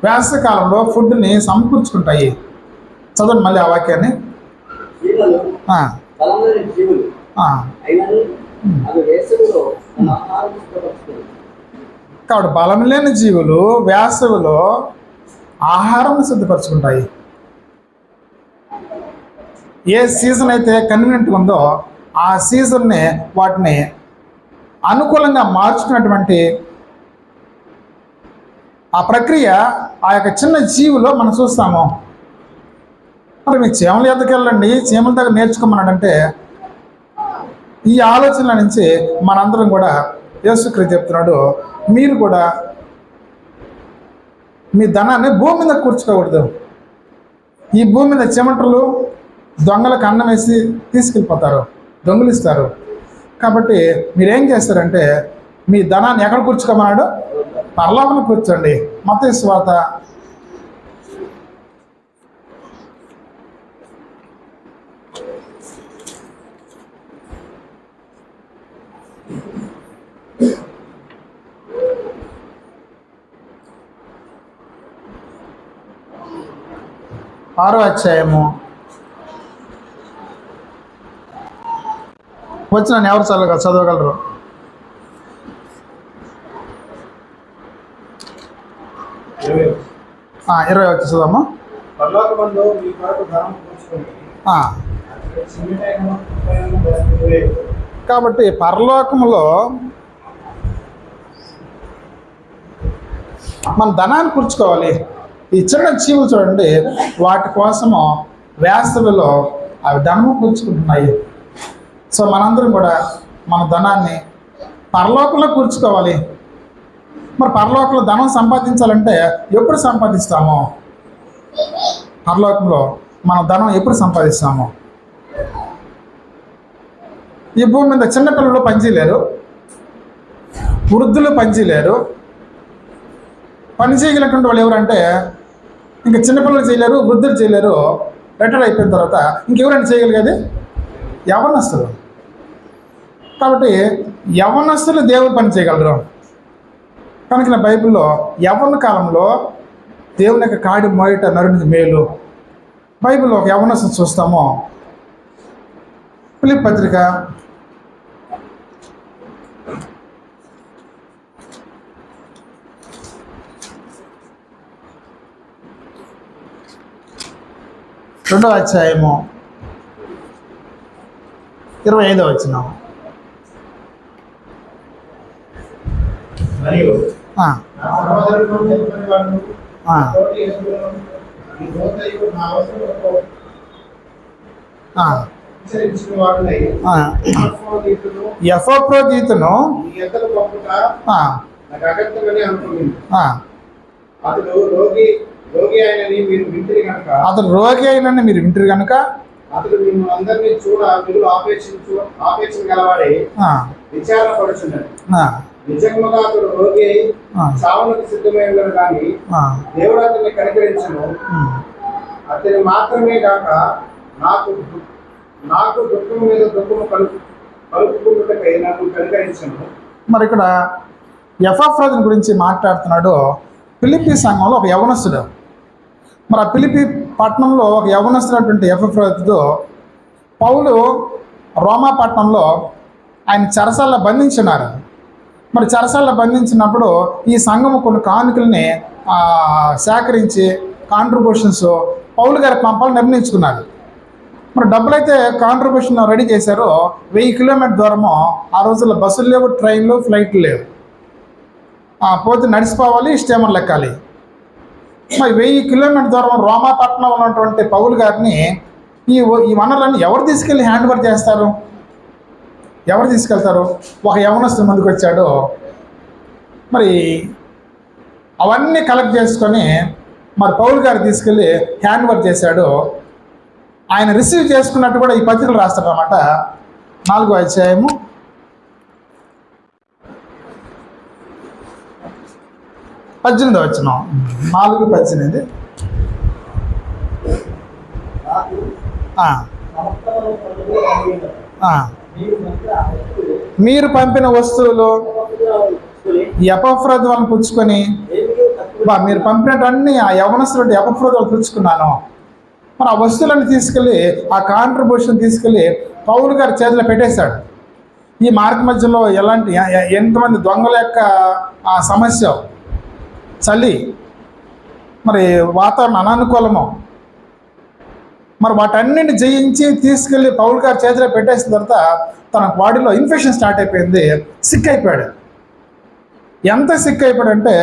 వేసవికాలంలో ఫుడ్ని సమకూర్చుకుంటాయి. చదవండి మళ్ళీ ఆ వాక్యాన్ని. కాబట్టి బలం లేని జీవులు వేసవిలో ఆహారం సిద్ధపరచుకుంటాయి. ఏ సీజన్ అయితే కన్వీనియంట్ ఉందో ఆ సీజన్ని వాటిని అనుకూలంగా మార్చుకున్నటువంటి ఆ ప్రక్రియ ఆ యొక్క చిన్న జీవులో మనం చూస్తాము. మరి మీకు చీమల ఎద్దకు వెళ్ళండి, చీమల దగ్గర నేర్చుకోమన్నాడంటే ఈ ఆలోచనల నుంచి మనందరం కూడా యేసుక్రీస్తు చెప్తున్నాడు, మీరు కూడా మీ ధనాన్ని భూమి మీద కూర్చుకోకూడదు. ఈ భూమి మీద చెమటలు దొంగలకు అన్నం వేసి తీసుకెళ్ళిపోతారు, దొంగిలిస్తారు. కాబట్టి మీరేం చేస్తారంటే మీ ధనాన్ని ఎక్కడ కూర్చుకోమన్నాడు? పరలోకంలో కూర్చోండి. మత్తయి సువార్త 6వ అధ్యాయము వచ్చిన ఎవరు చదవగలరు? 20 వచ్చి చదవమ్మా. కాబట్టి పరలోకంలో మన ధనాన్ని కూర్చుకోవాలి. ఈ చిన్న జీవులు చూడండి, వాటి కోసము వేసవిలో అవి ధనము కూర్చుకుంటున్నాయి. సో మనందరం కూడా మన ధనాన్ని పరలోకంలో కూర్చుకోవాలి. మరి పరలోకంలో ధనం సంపాదించాలంటే ఎప్పుడు సంపాదిస్తాము? పరలోకంలో మన ధనం ఎప్పుడు సంపాదిస్తాము? ఈ భూమి మీద చిన్నపిల్లలు పనిచేయలేరు, వృద్ధులు పనిచేయలేరు. పని చేయగలిగినటువంటి వాళ్ళు ఎవరంటే ఇంకా చిన్నపిల్లలు చేయలేరు, వృద్ధులు చేయలేరు. రిటైర్ అయిపోయిన తర్వాత ఇంకెవరైనా చేయగలిగేది? యవ్వనస్తులు. కాబట్టి యవ్వనస్తులు దేవుడు పని చేయగలరు. కనుక నా బైబిల్లో యవ్వన కాలంలో దేవుని యొక్క కాడి మోయట నరునికి మేలు. బైబిల్లో ఒక యవ్వనస్తులు చూస్తాము. ఫిలిప్పీ పత్రిక 2వ అధ్యాయము 25వ వచనం. ఎఫ్రోదీతును అతడు రోగి అయినని మీరు వింటారు కనుక అతడు మిమ్మల్ని అందరినీ ఆపేక్ష గలవాడే విచారణ పడుచున్నాడు. నిజంగా అతడు రోగి అయి చావులకు సిద్ధమై ఉన్నాడు, కానీ దేవుడు అతన్ని కనికరించను. అతని మాత్రమే కాక నాకు దుఃఖం మీద దుఃఖము కలుపుకుంటుటకై నన్ను కనికరించను. మరి ఇక్కడ ఎఫ్రోదితును గురించి మాట్లాడుతున్నాడు. ఫిలిప్పీ సంఘంలో ఒక యవనస్తుడు. మరి ఆ ఫిలిప్పీ పట్టణంలో ఒక యవనస్తున్నటువంటి ఎఫ్రోదితు పౌలు రోమా పట్టణంలో ఆయన చెరసాల్లో బంధించున్నారు. మరి చెరసాల్లో బంధించినప్పుడు ఈ సంఘము కొన్ని కానుకల్ని సేకరించి కాంట్రిబ్యూషన్స్ పౌలు గారి పంపాలని నిర్ణయించుకున్నారు. మరి డబ్బులైతే కాంట్రిబ్యూషన్ రెడీ చేశారు. 1000 కిలోమీటర్ దూరము. ఆ రోజుల్లో బస్సులు లేవు, ట్రైన్లు, ఫ్లైట్లు లేవు. పోతే నడిచిపోవాలి, స్టేమర్లు ఎక్కాలి. మరి 1000 కిలోమీటర్ దూరం రోమా పట్టణంలో ఉన్నటువంటి పౌలు గారిని ఈ వనరులన్నీ ఎవరు తీసుకెళ్ళి హ్యాండ్ ఓవర్ చేస్తారు? ఎవరు తీసుకెళ్తారు? ఒక యవనస్తుడు ముందుకు వచ్చాడు. మరి అవన్నీ కలెక్ట్ చేసుకొని మరి పౌలు గారు తీసుకెళ్ళి హ్యాండ్ ఓవర్ చేశాడు. ఆయన రిసీవ్ చేసుకున్నట్టు కూడా ఈ పత్రికలు రాస్తాడు అన్నమాట. 4వ అధ్యాయము 18వ వచనం. 4:18. మీరు పంపిన వస్తువులు ఎపఫ్రోదు వాళ్ళని పుచ్చుకొని, మీరు పంపినట్టు ఆ యవనస్తులు ఎపఫ్రోదు వాళ్ళు పుచ్చుకున్నాను. మరి ఆ వస్తువులను తీసుకెళ్ళి ఆ కాంట్రిబ్యూషన్ తీసుకెళ్ళి పౌలు గారి చేతిలో పెట్టేశాడు. ఈ మార్గ మధ్యలో ఎంతమంది దొంగల యొక్క ఆ సమస్య, చలి, మరి వాతావరణం అనానుకూలము, మరి వాటన్నింటిని జయించి తీసుకెళ్ళి పౌలు గారి చేతిలో పెట్టేసిన తర్వాత తన బాడీలో ఇన్ఫెక్షన్ స్టార్ట్ అయిపోయింది. సిక్ అయిపోయాడు. ఎంత సిక్ అయిపోయాడంటే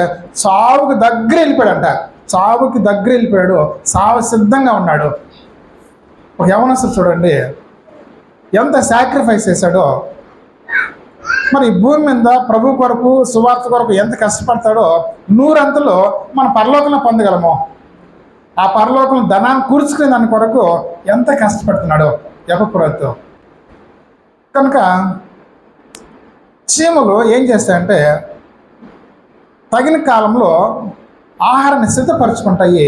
చావుకి దగ్గర వెళ్ళిపోయాడంట. చావుకి దగ్గర వెళ్ళిపోయాడు, చావు సిద్ధంగా ఉన్నాడు. ఒక యవనస్తుడు చూడండి ఎంత సాక్రిఫైస్ చేశాడో. మరి భూమి మీద ప్రభు కొరకు సువార్త కొరకు ఎంత కష్టపడతాడో 100 అంతలో మన పరలోకంలో పొందగలము. ఆ పరలోకం ధనాన్ని కూర్చుకునే దాని కొరకు ఎంత కష్టపడుతున్నాడో ఎపపురత్తు. కనుక చీమలు ఏం చేస్తాయంటే తగిన కాలంలో ఆహారాన్ని సిద్ధపరచుకుంటాయి.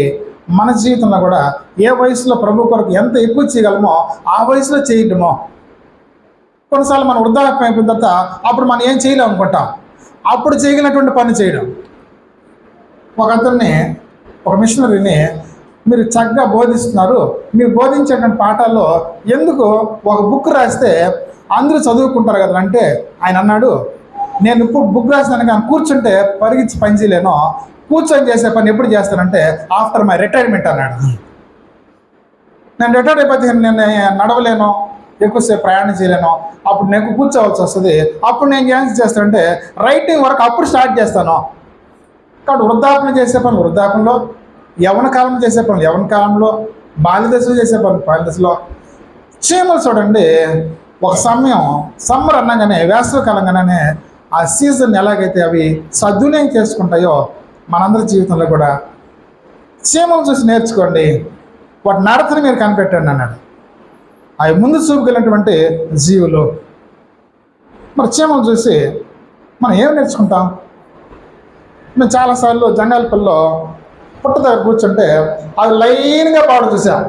మన జీవితంలో కూడా ఏ వయసులో ప్రభు కొరకు ఎంత ఎక్కువ చేయగలమో ఆ వయసులో చేయటమో. కొన్నిసార్లు మనం వృద్ధాప్యం అయిపోయిన తర్వాత అప్పుడు మనం ఏం చేయలేం అనుకుంటాం, అప్పుడు చేయగలిగినటువంటి పని చేయడం. ఒక మిషనరీని మీరు చక్కగా బోధిస్తున్నారు, మీరు బోధించేటువంటి పాఠాల్లో ఎందుకు ఒక బుక్ రాస్తే అందరూ చదువుకుంటారు కదా అంటే ఆయన అన్నాడు, నేను ఇప్పుడు బుక్ రాసినాను కానీ కూర్చుంటే పరిగించి పని చేయలేను, కూర్చొని చేసే పని ఎప్పుడు చేస్తానంటే ఆఫ్టర్ మై రిటైర్మెంట్ అన్నాడు. నేను రిటైర్ అయిపోతే నేను నడవలేను, ఎక్కువసేపు ప్రయాణం చేయలేను, అప్పుడు నేను కూర్చోవలసి వస్తుంది. అప్పుడు నేను ఏం చేస్తానంటే రైటింగ్ వర్క్ అప్పుడు స్టార్ట్ చేస్తాను. కాబట్టి వృద్ధాపన చేసే పనులు వృద్ధాపనలో, యవన కాలంలో చేసే పనులు యవన కాలంలో, బాల్యదశలో చేసే పనులు బాల్యదశలో. చీమలు చూడండి ఒక సమయం సమ్మర్ అనగానే వేసవికాలంగానే ఆ సీజన్ ఎలాగైతే అవి సద్వినియోగం చేసుకుంటాయో మనందరి జీవితంలో కూడా చీమలు చూసి నేర్చుకోండి, వాటి నడతని మీరు కనిపెట్టండి అన్నాడు. అవి ముందు చూపుకెళ్ళినటువంటి జీవులు. మరి చీమలు చూసి మనం ఏం నేర్చుకుంటాం? మేము చాలాసార్లు జంగాలపల్లిలో పుట్ట దగ్గర కూర్చుంటే అది లైన్గా పాడు చూసాం.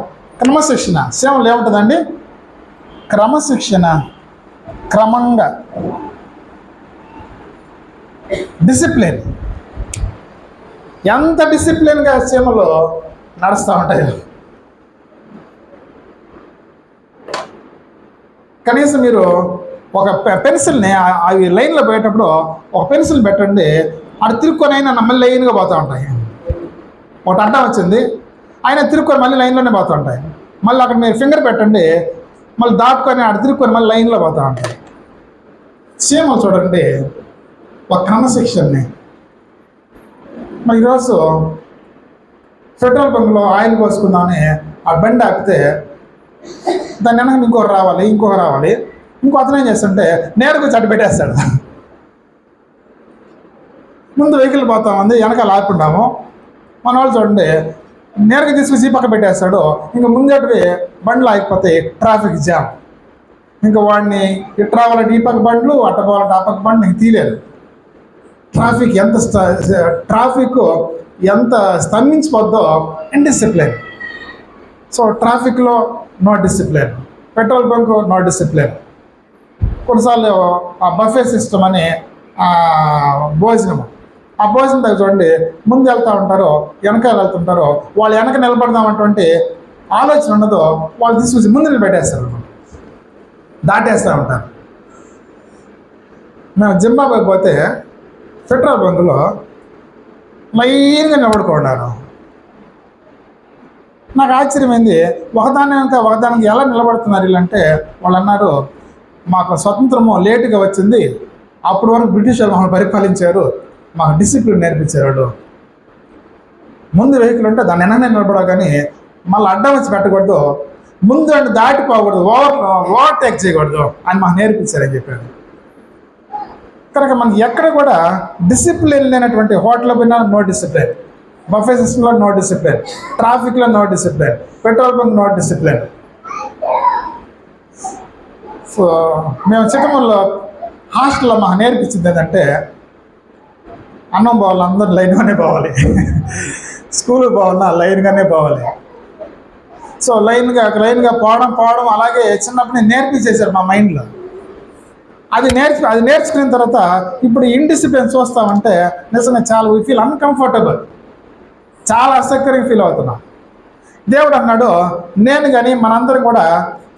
క్రమశిక్షణ చీమలు ఏముంటుందండి? క్రమశిక్షణ, క్రమంగా, డిసిప్లిన్. ఎంత డిసిప్లిన్గా చీమలు నడుస్తూ ఉంటాయి. కనీసం మీరు ఒక పెన్సిల్ని అవి లైన్లో పోయేటప్పుడు ఒక పెన్సిల్ పెట్టండి, అటు తిరుక్కొని అయినా మళ్ళీ లైన్గా పోతూ ఉంటాయి. ఒకటి అడ్డం వచ్చింది అయినా తిరుక్కొని మళ్ళీ లైన్లోనే పోతూ ఉంటాయి. మళ్ళీ అక్కడ మీరు ఫింగర్ పెట్టండి, మళ్ళీ దాటుకొని అటు తిరుక్కొని మళ్ళీ లైన్లో పోతూ ఉంటాయి. చీమలు చూడండి ఒక క్రమశిక్షణని. మరి ఈరోజు పెట్రోల్ బంక్లో ఆయిల్ పోసుకుందామని ఆ బండి ఆపితే దాన్ని వెనక ఇంకొకరు రావాలి, ఇంకో అతను ఏం చేస్తుంటే నేరుగా చట్టు పెట్టేస్తాడు. ముందు వెహికల్ పోతా ఉంది, వెనకాల ఆపుకుంటాము. మన వాళ్ళు చూడండి నేరుగా తీసుకొచ్చి ఈ పక్క పెట్టేస్తాడు. ఇంకా ముందటివి బండ్లు ఆగిపోతాయి, ట్రాఫిక్ జామ్. ఇంకా వాడిని ఇటు రావాలంటే ఈ పక్క బండ్లు, అట్ట పోవాలంటే ఆ పక్క బండ్లు నీకు తీయలేదు. ట్రాఫిక్ ఎంత స్తంభించిపోద్దో ఇండిసిప్లిన్. సో ట్రాఫిక్లో no discipline, petrol bunk no discipline. కొన్నిసార్లు ఆ బఫే సిస్టమ్ అని భోజనం, ఆ భోజనం దగ్గర చూడండి ముందు వెళ్తూ ఉంటారో వెనకాల వెళ్తుంటారో వాళ్ళు వెనక నిలబడదామన్నటువంటి ఆలోచన ఉండదో వాళ్ళు తీసుకొచ్చి ముందు నిలబెట్టేస్తారు, దాటేస్తూ ఉంటారు. మేము జింబాబ్వే పోతే పెట్రోల్ బంకులో లైన్గా నిలబడుకున్నారు. నాకు ఆశ్చర్యమైంది, ఒకదానికి ఎలా నిలబడుతున్నారు వీళ్ళంటే వాళ్ళు అన్నారు, మాకు స్వతంత్రము లేటుగా వచ్చింది, అప్పటి వరకు బ్రిటిష్ వాళ్ళు మమ్మల్ని పరిపాలించారు, మాకు డిసిప్లిన్ నేర్పించారు. ముందు వెహికల్ ఉంటే దాన్ని వెనకనే నిలబడవు కానీ మళ్ళీ అడ్డం వచ్చి పెట్టకూడదు, ముందు అంటే దాటిపోకూడదు, ఓవర్టేక్ చేయకూడదు అని మాకు నేర్పించారని చెప్పారు. కనుక మనకి ఎక్కడ కూడా డిసిప్లిన్ లేనటువంటి హోటల్ పోయినా నో డిసిప్లిన్, బఫే సిస్టంలో నో డిసిప్లిన్, ట్రాఫిక్లో no discipline, petrol bunk no discipline. So మేము చిక్కమూరులో హాస్టల్లో మాకు నేర్పించింది ఏంటంటే అన్నం పోవాలి అందరూ లైన్గానే పోవాలి, స్కూల్కి పోవాలన్నా లైన్గానే పోవాలి. సో లైన్గా పోవడం అలాగే చిన్నప్పుడు నేర్పించేశారు మా మైండ్లో. అది నేర్చుకున్న తర్వాత ఇప్పుడు ఇండిసిప్లిన్ చూస్తామంటే నిజంగా చాలా వీ ఫీల్ అన్కంఫర్టబుల్, చాలా అసౌకర్యంగా ఫీల్ అవుతున్నాం. దేవుడు అన్నాడు, నేను కానీ మనందరం కూడా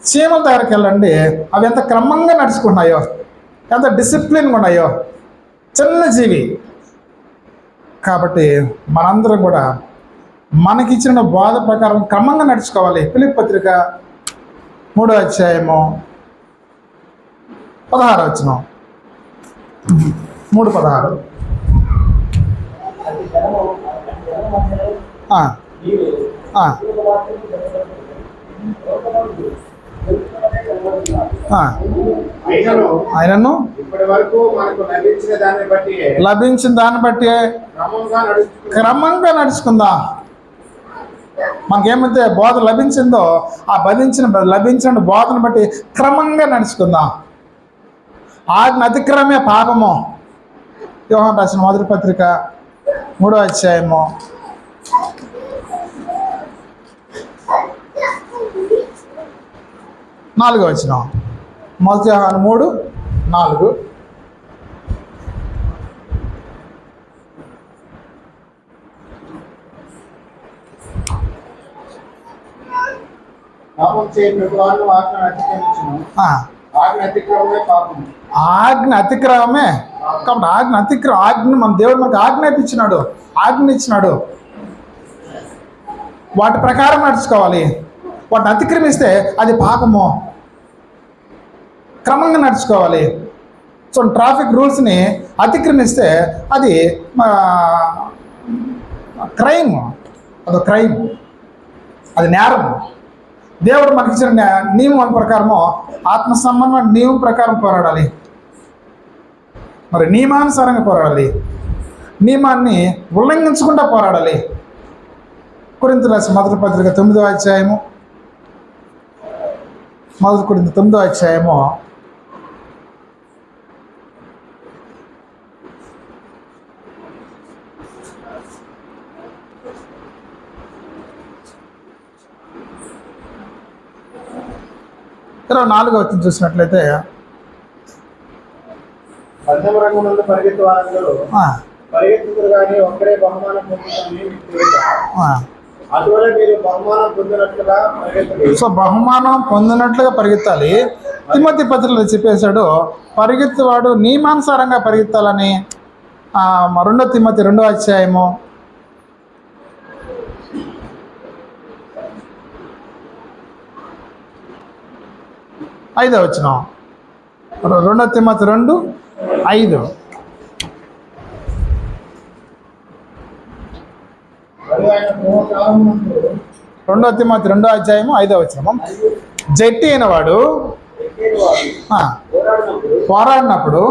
చీమల దగ్గరికి వెళ్ళండి, అవి ఎంత క్రమంగా నడుచుకున్నాయో, ఎంత డిసిప్లిన్గా ఉన్నాయో, చిన్న జీవి. కాబట్టి మనందరం కూడా మనకిచ్చిన బోధ ప్రకారం క్రమంగా నడుచుకోవాలి. ఫిలిప్పీ పత్రిక 3వ అధ్యాయము 16వ వచనం, 3:16. ఆ, ఆ, ఆ. ఆయనను ఇప్పటి వరకు మనకు లభించిన దాన్ని బట్టి లభించిన దాన్ని బట్టి క్రమంగా నడుచుకుందాం. మనకేమైతే బోధ లభించిందో ఆ లభించిన బోధను బట్టి క్రమంగా నడుచుకుందాం. ఆజ్ఞ అతిక్రమే పాపము. యోహాను రాసిన మొదటి పత్రిక 3వ అధ్యాయము 4వ వచనం. మొదటి యోహాను 3:4. పాపం చేయని వారు ఆజ్ఞను అతిక్రమించును. ఆజ్ఞ అతిక్రమమే పాపం. ఆజ్ఞ అతిక్రమమే. కాబట్టి ఆజ్ఞ మన దేవుడు మనకు ఆజ్ఞాపించినాడు, ఆజ్ఞ ఇచ్చినాడు. వాటి ప్రకారం నడుచుకోవాలి. వాటిని అతిక్రమిస్తే అది పాపము. క్రమంగా నడుచుకోవాలి. సో ట్రాఫిక్ రూల్స్ని అతిక్రమిస్తే అది క్రైమ్, అదొక క్రైమ్, అది నేరం. దేవుడు మనకి ఇచ్చిన నియమం ప్రకారము ఆత్మ సంబంధమైన నియమం ప్రకారం పోరాడాలి. మరి నియమానుసారంగా పోరాడాలి. నియమాన్ని ఉల్లంఘించకుండా పోరాడాలి. కొరింథీయులకు రాసిన మొదటి పత్రిక 9వ అధ్యాయము, మొదటి కొరింథీ 9వ అధ్యాయము 24వ వచనం చూసినట్లయితే, పందెం రంగంలో పరిగెత్తు వారందరూ పరిగెత్తుతారు కానీ ఒక్కడే బహుమానం పొందుతారని మీకు తెలియదా? అందువల్ల మీరు బహుమానం పొందినట్లుగా పరిగెత్తాలి. సో బహుమానం పొందినట్లుగా పరిగెత్తాలి. తిమోతి పత్రికలో చెప్పేశాడు, పరిగెత్తువాడు నియమానుసారంగా పరిగెత్తాలని. 2 తిమోతి 2వ అధ్యాయము 5వ వచనం. 2 తిమోతి 2:5. 2 తిమోతి 2వ అధ్యాయము 5వ వచనం. జట్టి అయిన వాడు పోరాడినప్పుడు,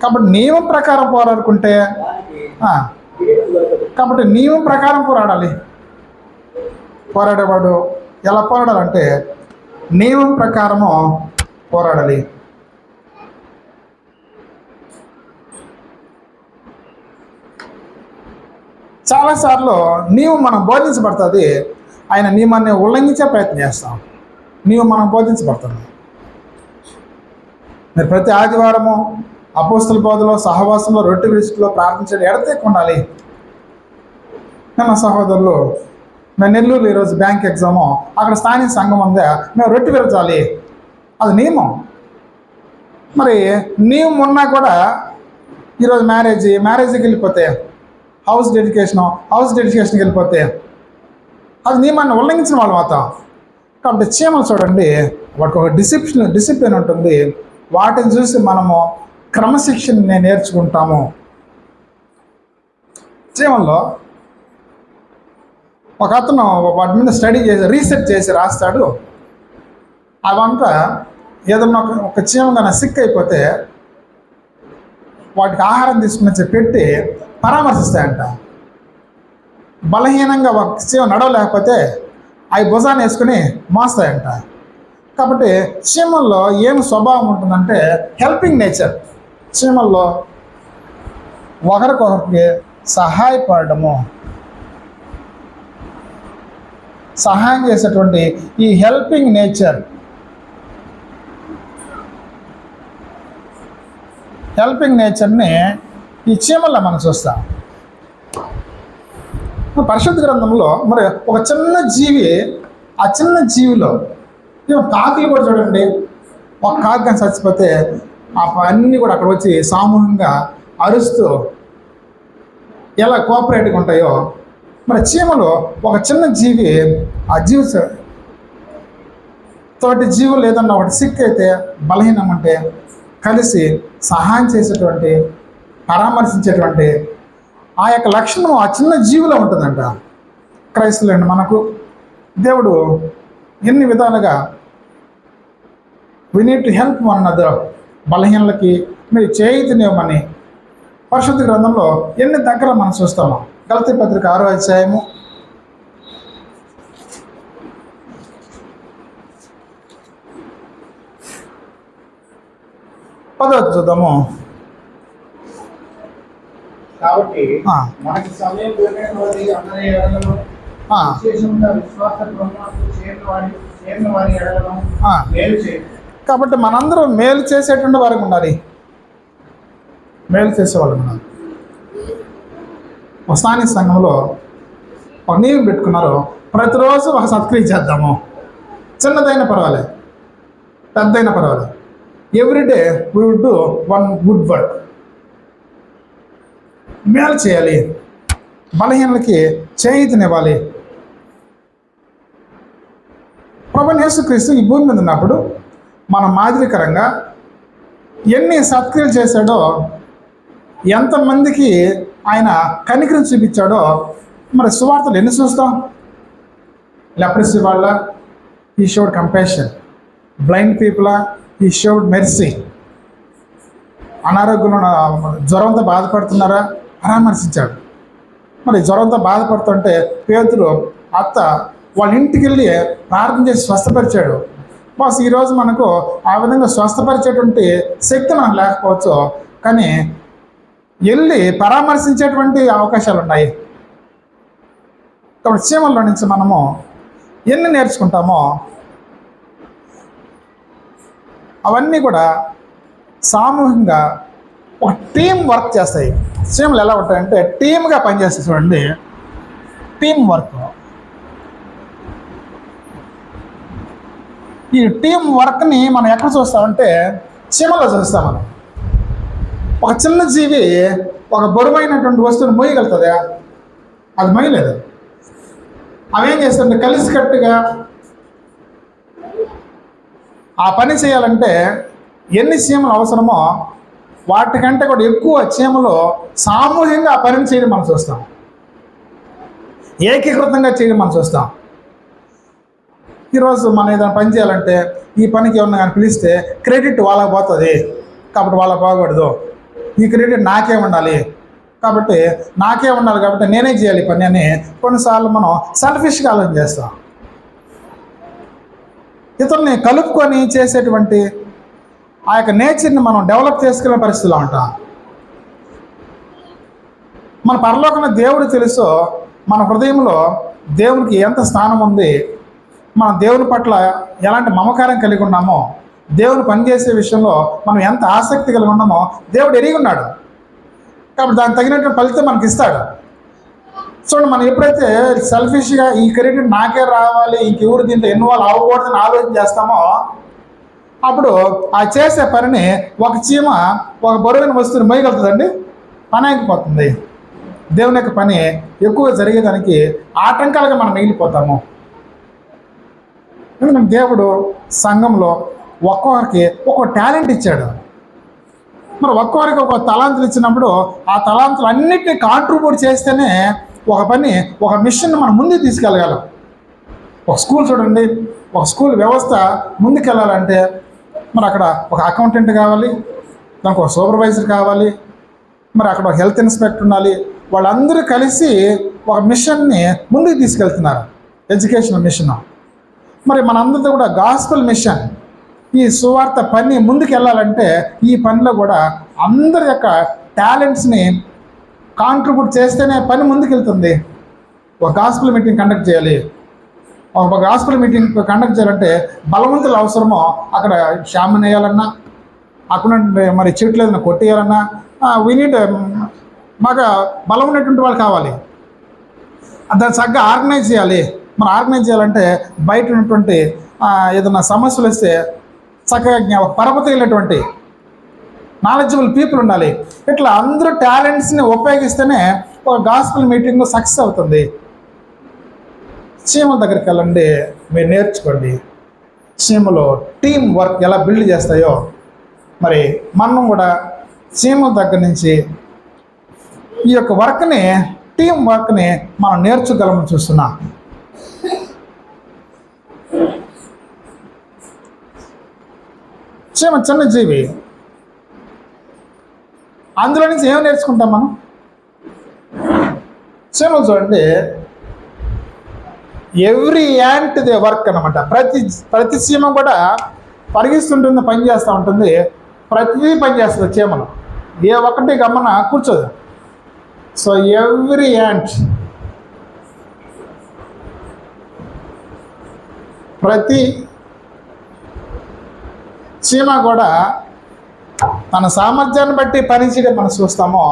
కాబట్టి నియమం ప్రకారం పోరాడుకుంటే, కాబట్టి నియమం ప్రకారం పోరాడాలి. పోరాడేవాడు ఎలా పోరాడాలంటే నియమం ప్రకారము పోరాడాలి. చాలాసార్లు నియమం మనం బోధించబడుతుంది, ఆయన నియమాన్ని ఉల్లంఘించే ప్రయత్నం చేస్తాం. నియమం మనం బోధించబడుతుంది. మీరు ప్రతి ఆదివారము అపోస్తల బోధలో, సహవాసంలో, రొట్టె విరుచులో ప్రార్థించడం ఎడతెక్క ఉండాలి. నా సహోదరులు, మేము నెల్లూరు ఈరోజు బ్యాంక్ ఎగ్జాము, అక్కడ స్థానిక సంఘం ఉందా, మేము రొట్టె విరచాలి, అది నియమం. మరి నియమం ఉన్నా కూడా ఈరోజు మ్యారేజ్కి వెళ్ళిపోతే, హౌస్ డెడికేషన్కి వెళ్ళిపోతే అది నియమాన్ని ఉల్లంఘించిన వాళ్ళు మాత్రం. కాబట్టి చీమలు చూడండి, వాటికి ఒక డిసిప్లిన్ ఉంటుంది. వాటిని చూసి మనము క్రమశిక్షణని నేర్చుకుంటాము. చీమల్లో ఒక అతను వాటి మీద రీసెర్చ్ చేసి రాస్తాడు. అవంతా ఏదన్నా ఒక చీమ సిక్ అయిపోతే వాటికి ఆహారం తీసుకుని పెట్టి పరామర్శిస్తాయంట. బలహీనంగా ఒక చీమ నడవలేకపోతే అవి భుజాన్ని వేసుకుని మోస్తాయంట. కాబట్టి చీమల్లో ఏం స్వభావం ఉంటుందంటే హెల్పింగ్ నేచర్. చీమల్లో ఒకరికొకరికి సహాయపడము, సహాయం చేసేటువంటి ఈ హెల్పింగ్ నేచర్, నేచర్ని ఈ చీమల్లో మనం చూస్తాం. పరిశుద్ధ గ్రంథంలో మరి ఒక చిన్న జీవి, ఆ చిన్న జీవిలో కాకులు కూడా చూడండి, ఒక కాకి కానీ చచ్చిపోతే అన్నీ కూడా అక్కడ వచ్చి సామూహికంగా అరుస్తూ ఎలా కోఆపరేటివ్గా ఉంటాయో, మరి చీమలు ఒక చిన్న జీవి, ఆ జీవి తోటి జీవులు ఏదన్నా ఒకటి సిక్ అయితే, బలహీనం అంటే కలిసి సహాయం చేసేటువంటి, పరామర్శించేటువంటి ఆ యొక్క లక్షణం ఆ చిన్న జీవిలో ఉంటుందంట. క్రైస్తవులండి, మనకు దేవుడు ఎన్ని విధాలుగా we need to help one another, బలహీనలకి మీరు చేయుతనివ్వమని పరిశుద్ధ గ్రంథంలో ఎన్ని దగ్గర మనం చూస్తాము. గలతీ పత్రిక 6వ అధ్యాయము 10వ చూద్దాము. కాబట్టి మనకి సమయం దొరికినటువంటి అందరి ఎడలను, విశేషంగా విశ్వాస బ్రహ్మకు చేరిన వారి ఎడలను మేలు చేయండి. కాబట్టి మనందరం మేలు చేసేటువంటి వారికి ఉండాలి, మేలు చేసేవాళ్ళు ఉన్నారు. ఒక స్థానిక సంఘంలో ఒక నియమం పెట్టుకున్నారు, ప్రతిరోజు ఒక సత్క్రియ చేద్దాము. చిన్నదైనా పర్వాలేదు, పెద్దైనా పర్వాలేదు, everyday we will do one good work. మేలు చేయాలి, బలహీనలకి చేయుతనివ్వాలి. ప్రభువైన యేసుక్రీస్తు ఈ భూమి మీద ఉన్నప్పుడు మన మాదిరికరంగా ఎన్ని సత్క్రియలు చేశాడో, ఎంతమందికి ఆయన కనికరం చూపించాడో మరి సువార్తలు ఎన్ని చూస్తాం. లెప్రసీ వాళ్ళ he showed compassion, blind people he showed mercy, అనారోగ్యంలో జ్వరంతో బాధపడుతున్నారా పరామర్శించాడు. మరి జ్వరంతో బాధపడుతుంటే పేతురు అత్త వాళ్ళ ఇంటికి వెళ్ళి ప్రార్థన చేసి స్వస్థపరిచాడు. బాస్ ఈరోజు మనకు ఆ విధంగా స్వస్థపరిచేటువంటి శక్తి మనకు లేకపోవచ్చు, కానీ వెళ్ళి పరామర్శించేటువంటి అవకాశాలు ఉన్నాయి. కాబట్టి చీమల్లో నుంచి మనము ఎన్ని నేర్చుకుంటామో అవన్నీ కూడా సామూహికంగా ఒక టీం వర్క్ చేస్తాయి. చీమలు ఎలా ఉంటాయంటే టీమ్గా పనిచేస్తాయి. చూడండి, టీం వర్క్. ఈ టీం వర్క్ని మనం ఎక్కడ చూస్తామంటే చీమల్లో చూస్తాం. మనం ఒక చిన్న జీవి ఒక బరువైనటువంటి వస్తువుని మోయగలుగుతుందా? అది మోయలేదు. అవేం చేస్తుంటే కలిసికట్టుగా ఆ పని చేయాలంటే ఎన్ని చీమలు అవసరమో వాటికంటే కూడా ఎక్కువ చీమలు సామూహికంగా ఆ పనిని చేయడం మనం చూస్తాం, ఏకీకృతంగా చేయడం మనం చూస్తాం. ఈరోజు మనం ఏదైనా పని చేయాలంటే ఈ పనికి ఏమన్నా కానీ పిలిస్తే క్రెడిట్ వాళ్ళకి పోతుంది, కాబట్టి వాళ్ళకి పోకూడదు. ఈ క్రెడిట్ నాకే ఉండాలి, కాబట్టి నేనే చేయాలి పని అని కొన్నిసార్లు మనం సెల్ఫిష్గా ఆలోచన చేస్తాం. ఇతరుల్ని కలుపుకొని చేసేటువంటి ఆ యొక్క నేచర్ని మనం డెవలప్ చేసుకునే పరిస్థితిలో ఉంటాం. మన పరలోకంలో దేవుడు తెలుసు, మన హృదయంలో దేవునికి ఎంత స్థానం ఉంది, మన దేవుని పట్ల ఎలాంటి మమకారం కలిగి ఉన్నామో, దేవుని పనిచేసే విషయంలో మనం ఎంత ఆసక్తి కలిగి ఉన్నామో దేవుడు ఎరిగి ఉన్నాడు. కాబట్టి దానికి తగినట్టు ఫలితం మనకి ఇస్తాడు. చూడండి, మనం ఎప్పుడైతే సెల్ఫిష్గా ఈ క్రెడిట్ నాకే రావాలి, ఇంకెవరు దీంట్లో ఇన్వాల్వ్ అవ్వకూడదని ఆలోచన చేస్తామో అప్పుడు ఆ చేసే పనిని ఒక చీమ ఒక బరువైన వస్తువుని మోయగలుగుతుందండి, పని అయిపోతుంది. దేవుని యొక్క పని ఎక్కువగా జరిగేదానికి ఆటంకాలుగా మనం మిగిలిపోతాము. ఎందుకంటే దేవుడు సంఘంలో ఒక్కొక్కరికి ఒక్కో టాలెంట్ ఇచ్చాడు. మరి ఒక్కొక్కరికి ఒక తలాంతులు ఇచ్చినప్పుడు ఆ తలాంతులు అన్నిటినీ కాంట్రిబ్యూట్ చేస్తేనే ఒక పని, ఒక మిషన్ మనం ముందుకు తీసుకెళ్ళగలం. ఒక స్కూల్ చూడండి, ఒక స్కూల్ వ్యవస్థ ముందుకెళ్ళాలంటే మరి అక్కడ ఒక అకౌంటెంట్ కావాలి, దానికి ఒక సూపర్వైజర్ కావాలి, మరి అక్కడ ఒక హెల్త్ ఇన్స్పెక్టర్ ఉండాలి. వాళ్ళందరూ కలిసి ఒక మిషన్ని ముందుకు తీసుకెళ్తున్నారు, ఎడ్యుకేషనల్ మిషన్. మరి మనందరితో కూడా గాస్పెల్ మిషన్, ఈ సువార్త పని ముందుకు వెళ్ళాలంటే ఈ పనిలో కూడా అందరి యొక్క టాలెంట్స్ని కాంట్రిబ్యూట్ చేస్తేనే పని ముందుకు వెళ్తుంది. ఒక గాస్పెల్ మీటింగ్ కండక్ట్ చేయాలి, ఒక గాస్పెల్ మీటింగ్ కండక్ట్ చేయాలంటే బలవంతులు అవసరమో, అక్కడ షామన్ వేయాలన్నా, అక్కడ మరి చెట్లు ఏదైనా కొట్టేయాలన్నా నీడ్ బాగా బలం ఉన్నటువంటి వాళ్ళు కావాలి. దాన్ని చక్కగా ఆర్గనైజ్ చేయాలి. మనం ఆర్గనైజ్ చేయాలంటే బయట ఉన్నటువంటి ఏదైనా సమస్యలు వస్తే చక్కగా ఒక పరపతి వెళ్ళినటువంటి నాలెడ్జబుల్ పీపుల్ ఉండాలి. ఇట్లా అందరూ టాలెంట్స్ని ఉపయోగిస్తేనే ఒక గాస్పెల్ మీటింగ్ సక్సెస్ అవుతుంది. చీమల దగ్గరికి వెళ్ళండి, మీరు నేర్చుకోండి. చీమలో టీం వర్క్ ఎలా బిల్డ్ చేస్తాయో మరి మనం కూడా చీమల దగ్గర నుంచి ఈ యొక్క వర్క్ని, టీం వర్క్ని మనం నేర్చుకోగలమని చూస్తున్నాం. చిన్న జీవి, అందులో నుంచి ఏం నేర్చుకుంటాం మనం? చీమలు చూడండి, ఎవ్రీ యాంట్ దే వర్క్ అనమాట. ప్రతి చీమ కూడా పరిగిస్తుంటుంది, పని చేస్తూ ఉంటుంది, ప్రతిదీ పని చేస్తుంది చీమలు. ఏ ఒక్కటి గమ్మన కూర్చోదు. సో ఎవ్రీ యాంట్, ప్రతి చీమ కూడా తన సామర్థ్యాన్ని బట్టి పనిచేయడం మనం చూస్తామో,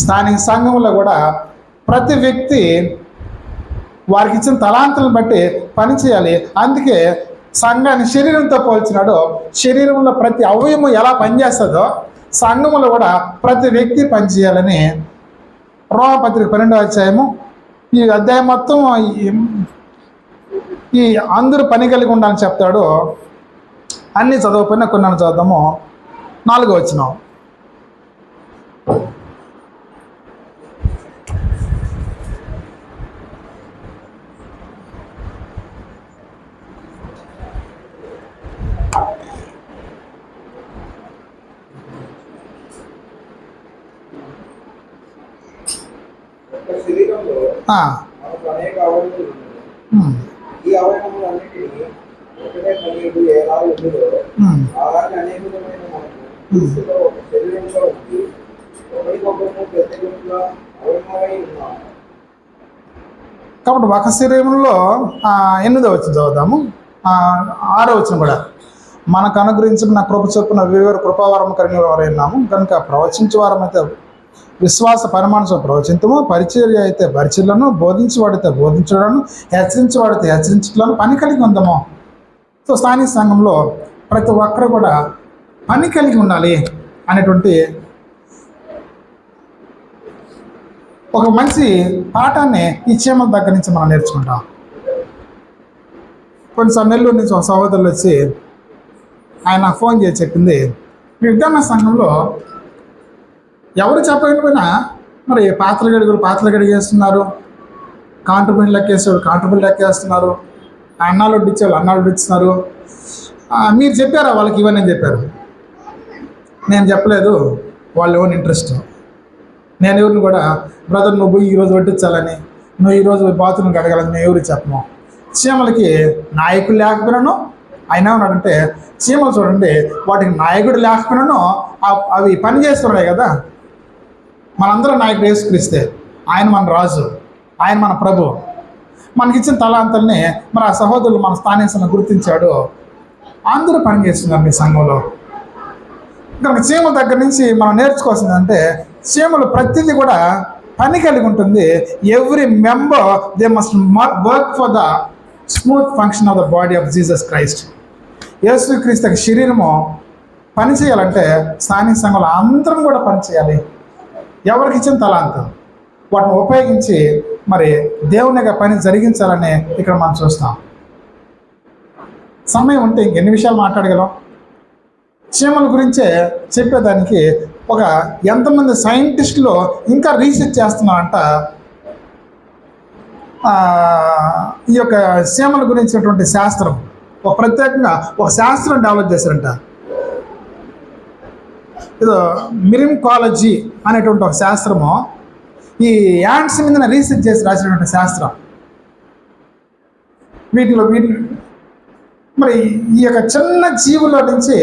స్థానిక సంఘంలో కూడా ప్రతి వ్యక్తి వారికి ఇచ్చిన తలాంతులను బట్టి పనిచేయాలి. అందుకే సంఘాన్ని శరీరంతో పోల్చినాడు. శరీరంలో ప్రతి అవయము ఎలా పనిచేస్తుందో సంఘములో కూడా ప్రతి వ్యక్తి పనిచేయాలని రోమపత్రిక 12వ అధ్యాయము, ఈ అధ్యాయం మొత్తం ఈ అందరూ పని కలిగి ఉండాలని చెప్తాడు. అన్నీ చదవకపోయినా కొన్ని చదువుతాము. 4వ వచనం, శరీరంలో మనకు అనేక అవయవాలు ఉన్నాయి. ఈ అవయవములన్నిటినీ ఒకటే కలిగి ఎలా ఉందో అలాగే అనేక విధమైన మనకు క్రీస్తులో ఒక శరీరంలో ఉంది, ఒకరికొకరు ప్రత్యేకంగా అవయవమై ఉన్నాం. కాబట్టి ఒక శరీరంలో 8వ వచనం చదువుదాము. 6వ వచనం కూడా, మనకు అనుగ్రహించిన కృప చొప్పున వివిధ కృపావరం కలిగిన వారైనాము కనుక ప్రవచించే వారమైతే విశ్వాస పరిమాణం ప్రవచించము, పరిచర్య అయితే పరిచర్లను, బోధించేవాడితే బోధించడాను, హెచ్చరించేవాడితే హెచ్చరించడాను పని కలిగి ఉందాము. సో స్థానిక సంఘంలో ప్రతి ఒక్కరు కూడా పని కలిగి ఉండాలి అనేటువంటి ఒక మంచి పాఠాన్ని ఈ చీమల దగ్గర నుంచి మనం నేర్చుకుంటాం. కొన్నిసార్లు నెల్లూరు నుంచి ఒక సహోదరులు వచ్చి ఆయన ఫోన్ చేసి చెప్పింది, మీ విజ్ఞాన సంఘంలో ఎవరు చెప్పకపోయినా మరి పాత్రలు గడిగేస్తున్నారు, కాంట్రిబ్యూషన్ లెక్కేసేవాడు కాంట్రిబ్యూషన్ లెక్కేస్తున్నారు, అన్నాలు వడ్డించేవాళ్ళు అన్నాలు వడ్డిస్తున్నారు. మీరు చెప్పారా వాళ్ళకి ఇవన్నీ చెప్పారు? నేను చెప్పలేదు. వాళ్ళు ఓన్ ఇంట్రెస్ట్. నేను ఎవరిని కూడా బ్రదర్ నువ్వు ఈరోజు వడ్డించాలని, నువ్వు ఈరోజు బాత్రూమ్ కడగాలని మేము ఎవరికి చెప్పము. చీమలకి నాయకులు లేకపోయినాను అయినా ఉన్నాడంటే, చీమలు చూడండి వాటికి నాయకుడు లేకపోయినాను అవి పని చేస్తున్నాయి కదా. మనందరం నాయకుడు యేసుక్రీస్తే, ఆయన మన రాజు, ఆయన మన ప్రభు. మనకిచ్చిన తలాంతల్ని మరి ఆ సహోదరులు మన స్థానికంగా గుర్తించాడు. అందరూ పనిచేస్తున్నారు మీ సంఘంలో. కనుక చీమల దగ్గర నుంచి మనం నేర్చుకోవాల్సిందంటే, చీమలు ప్రతిదీ కూడా పని కలిగి ఉంటుంది. Every member they must work for the smooth function of the body of Jesus Christ. యేసుక్రీస్తు శరీరము పని చేయాలంటే స్థానిక సంఘంలో అందరం కూడా పనిచేయాలి. ఎవరికి ఇచ్చిన తలాంతం వాటిని ఉపయోగించి మరి దేవునిగా పని జరిగించాలని ఇక్కడ మనం చూస్తాం. సమయం ఉంటే ఇంకెన్ని విషయాలు మాట్లాడగలం. చీమల గురించే చెప్పేదానికి ఒక ఎంతమంది సైంటిస్టులు ఇంకా రీసెర్చ్ చేస్తున్నారంట. ఈ యొక్క చీమల గురించినటువంటి శాస్త్రం ప్రత్యేకంగా ఒక శాస్త్రం డెవలప్ చేశారంట. ఏదో మిరింకాలజీ అనేటువంటి ఒక శాస్త్రము ఈ యాంట్స్ మీద రీసెర్చ్ చేసి రాసినటువంటి శాస్త్రం. వీటిలో మరి ఈ యొక్క చిన్న జీవుల నుంచి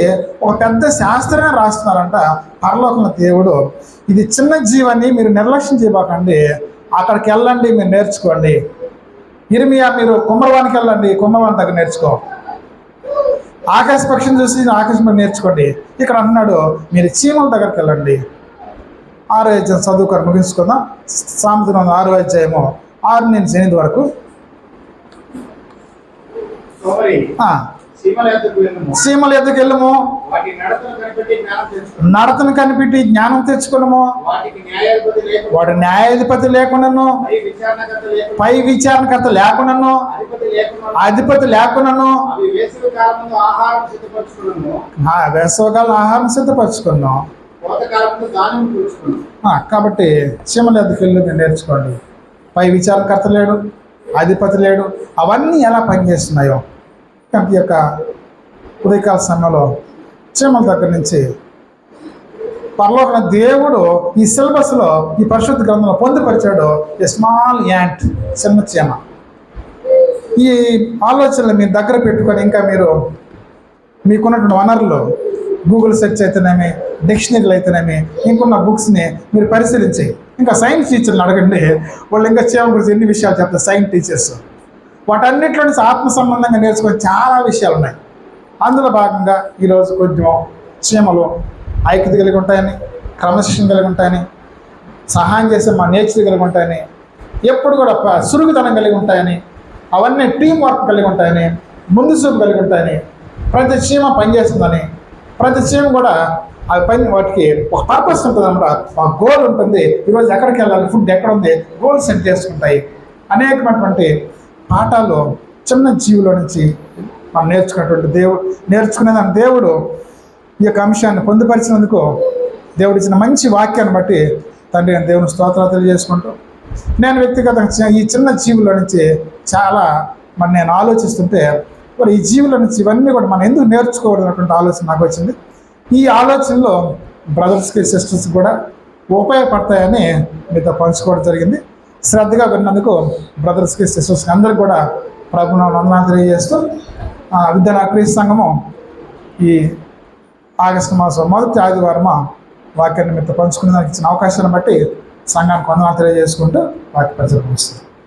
ఒక పెద్ద శాస్త్రమే రాస్తున్నారంట. పరలోకంలో దేవుడు ఇది చిన్న జీవాన్ని మీరు నిర్లక్ష్యం చేయబాకండి, అక్కడికి వెళ్ళండి, మీరు నేర్చుకోండి. ఇర్మియా మీరు కుమ్మరవానికి వెళ్ళండి, కుమ్మరవాని దగ్గర నేర్చుకో. ఆకాశ పక్షిని చూసి ఆకాశం నేర్చుకోండి. ఇక్కడ అంటున్నాడు మీరు చీమల దగ్గరికి వెళ్ళండి. 6వ అధ్యాయం చదువుకొని ముగించుకుందాం. సామెతల 6వ అధ్యాయము 6 నుంచి 8 వరకు. చీమల ఎద్దకు వెళ్ళము, నడతను కనిపెట్టి జ్ఞానం తెచ్చుకున్నాము. వాటి న్యాయాధిపతి లేకుండాను, పై విచారణకర్త లేకుండాను, అధిపతి లేకుండాను వేసవకాలం ఆహారం సిద్ధపరచుకున్నాం. కోతకాలంలో ధాన్యం కూర్చుకున్నాం. కాబట్టి చీమల ఎద్దుకు వెళ్ళి మీరు నేర్చుకోండి. పై విచారకర్త లేడు, అధిపతి లేడు, అవన్నీ ఎలా పనిచేస్తున్నాయో ఈ యొక్క ఉదయకాల సమయంలో చీమల దగ్గర నుంచి పరలోకన దేవుడు ఈ సిలబస్లో ఈ పరిశుద్ధ గ్రంథంలో పొందుపరిచాడు ఎ స్మాల్ యాంట్, చిన్న చీమ. ఈ ఆలోచనలు మీరు దగ్గర పెట్టుకొని ఇంకా మీరు మీకున్నటువంటి వనరులు గూగుల్ సెర్చ్ అయితేనేమి, డిక్షనరీలు అయితేనేమి, ఇంకున్న బుక్స్ని మీరు పరిశీలించి ఇంకా సైన్స్ టీచర్లు అడగండి, వాళ్ళు ఇంకా చీమ గురించి ఎన్ని విషయాలు చెప్తారు సైన్స్ టీచర్స్. వాటన్నిటిలో నుంచి ఆత్మ సంబంధంగా నేర్చుకునే చాలా విషయాలు ఉన్నాయి. అందులో భాగంగా ఈరోజు కొంచెం చీమలు ఐక్యత కలిగి ఉంటాయని, క్రమశిక్షణ కలిగి ఉంటాయని, సహాయం చేసే మా నేచర్ కలిగి ఉంటాయని, ఎప్పుడు కూడా సురుగుదనం కలిగి ఉంటాయని, అవన్నీ టీం వర్క్ కలిగి ఉంటాయని, ముందు చూపు కలిగి ఉంటాయని, ప్రతి చీమ పనిచేస్తుందని, ప్రతి చీమ కూడా అవి పని వాటికి ఒక పర్పస్ ఉంటుంది అన్నమాట, ఒక గోల్ ఉంటుంది. ఈరోజు ఎక్కడికి వెళ్ళాలి, ఫుడ్ ఎక్కడ ఉంది, గోల్ సెట్ చేసుకుంటాయి. అనేకమైనటువంటి పాఠాలు చిన్న జీవుల నుంచి మనం నేర్చుకునేదాన్ని దేవుడు ఈ యొక్క అంశాన్ని పొందుపరిచినందుకు దేవుడు ఇచ్చిన మంచి వాక్యాన్ని బట్టి తండ్రి నేను దేవుని స్తోత్రాలు తెలియజేసుకుంటూ, నేను వ్యక్తిగతంగా ఈ చిన్న జీవుల నుంచి చాలా నేను ఆలోచిస్తుంటే మరి ఈ జీవుల నుంచి ఇవన్నీ కూడా మనం ఎందుకు నేర్చుకోవాలన్నటువంటి ఆలోచన నాకు వచ్చింది. ఈ ఆలోచనలో బ్రదర్స్కి సిస్టర్స్ కూడా ఉపయోగపడతాయని మీతో పంచుకోవడం జరిగింది. శ్రద్ధగా విన్నందుకు బ్రదర్స్కి సిస్టర్స్కి అందరికీ కూడా ప్రభువుని వందనాలు తెలియజేస్తూ విద్యా క్రీస్తు సంఘము ఈ ఆగస్టు మాసం మొదటి ఆదివారం వాక్యాన్ని మీతో పంచుకునే దానికి ఇచ్చిన అవకాశాన్ని బట్టి సంఘానికి వందనాలు తెలియజేసుకుంటూ వాక్య పరిచయం చేస్తుంది.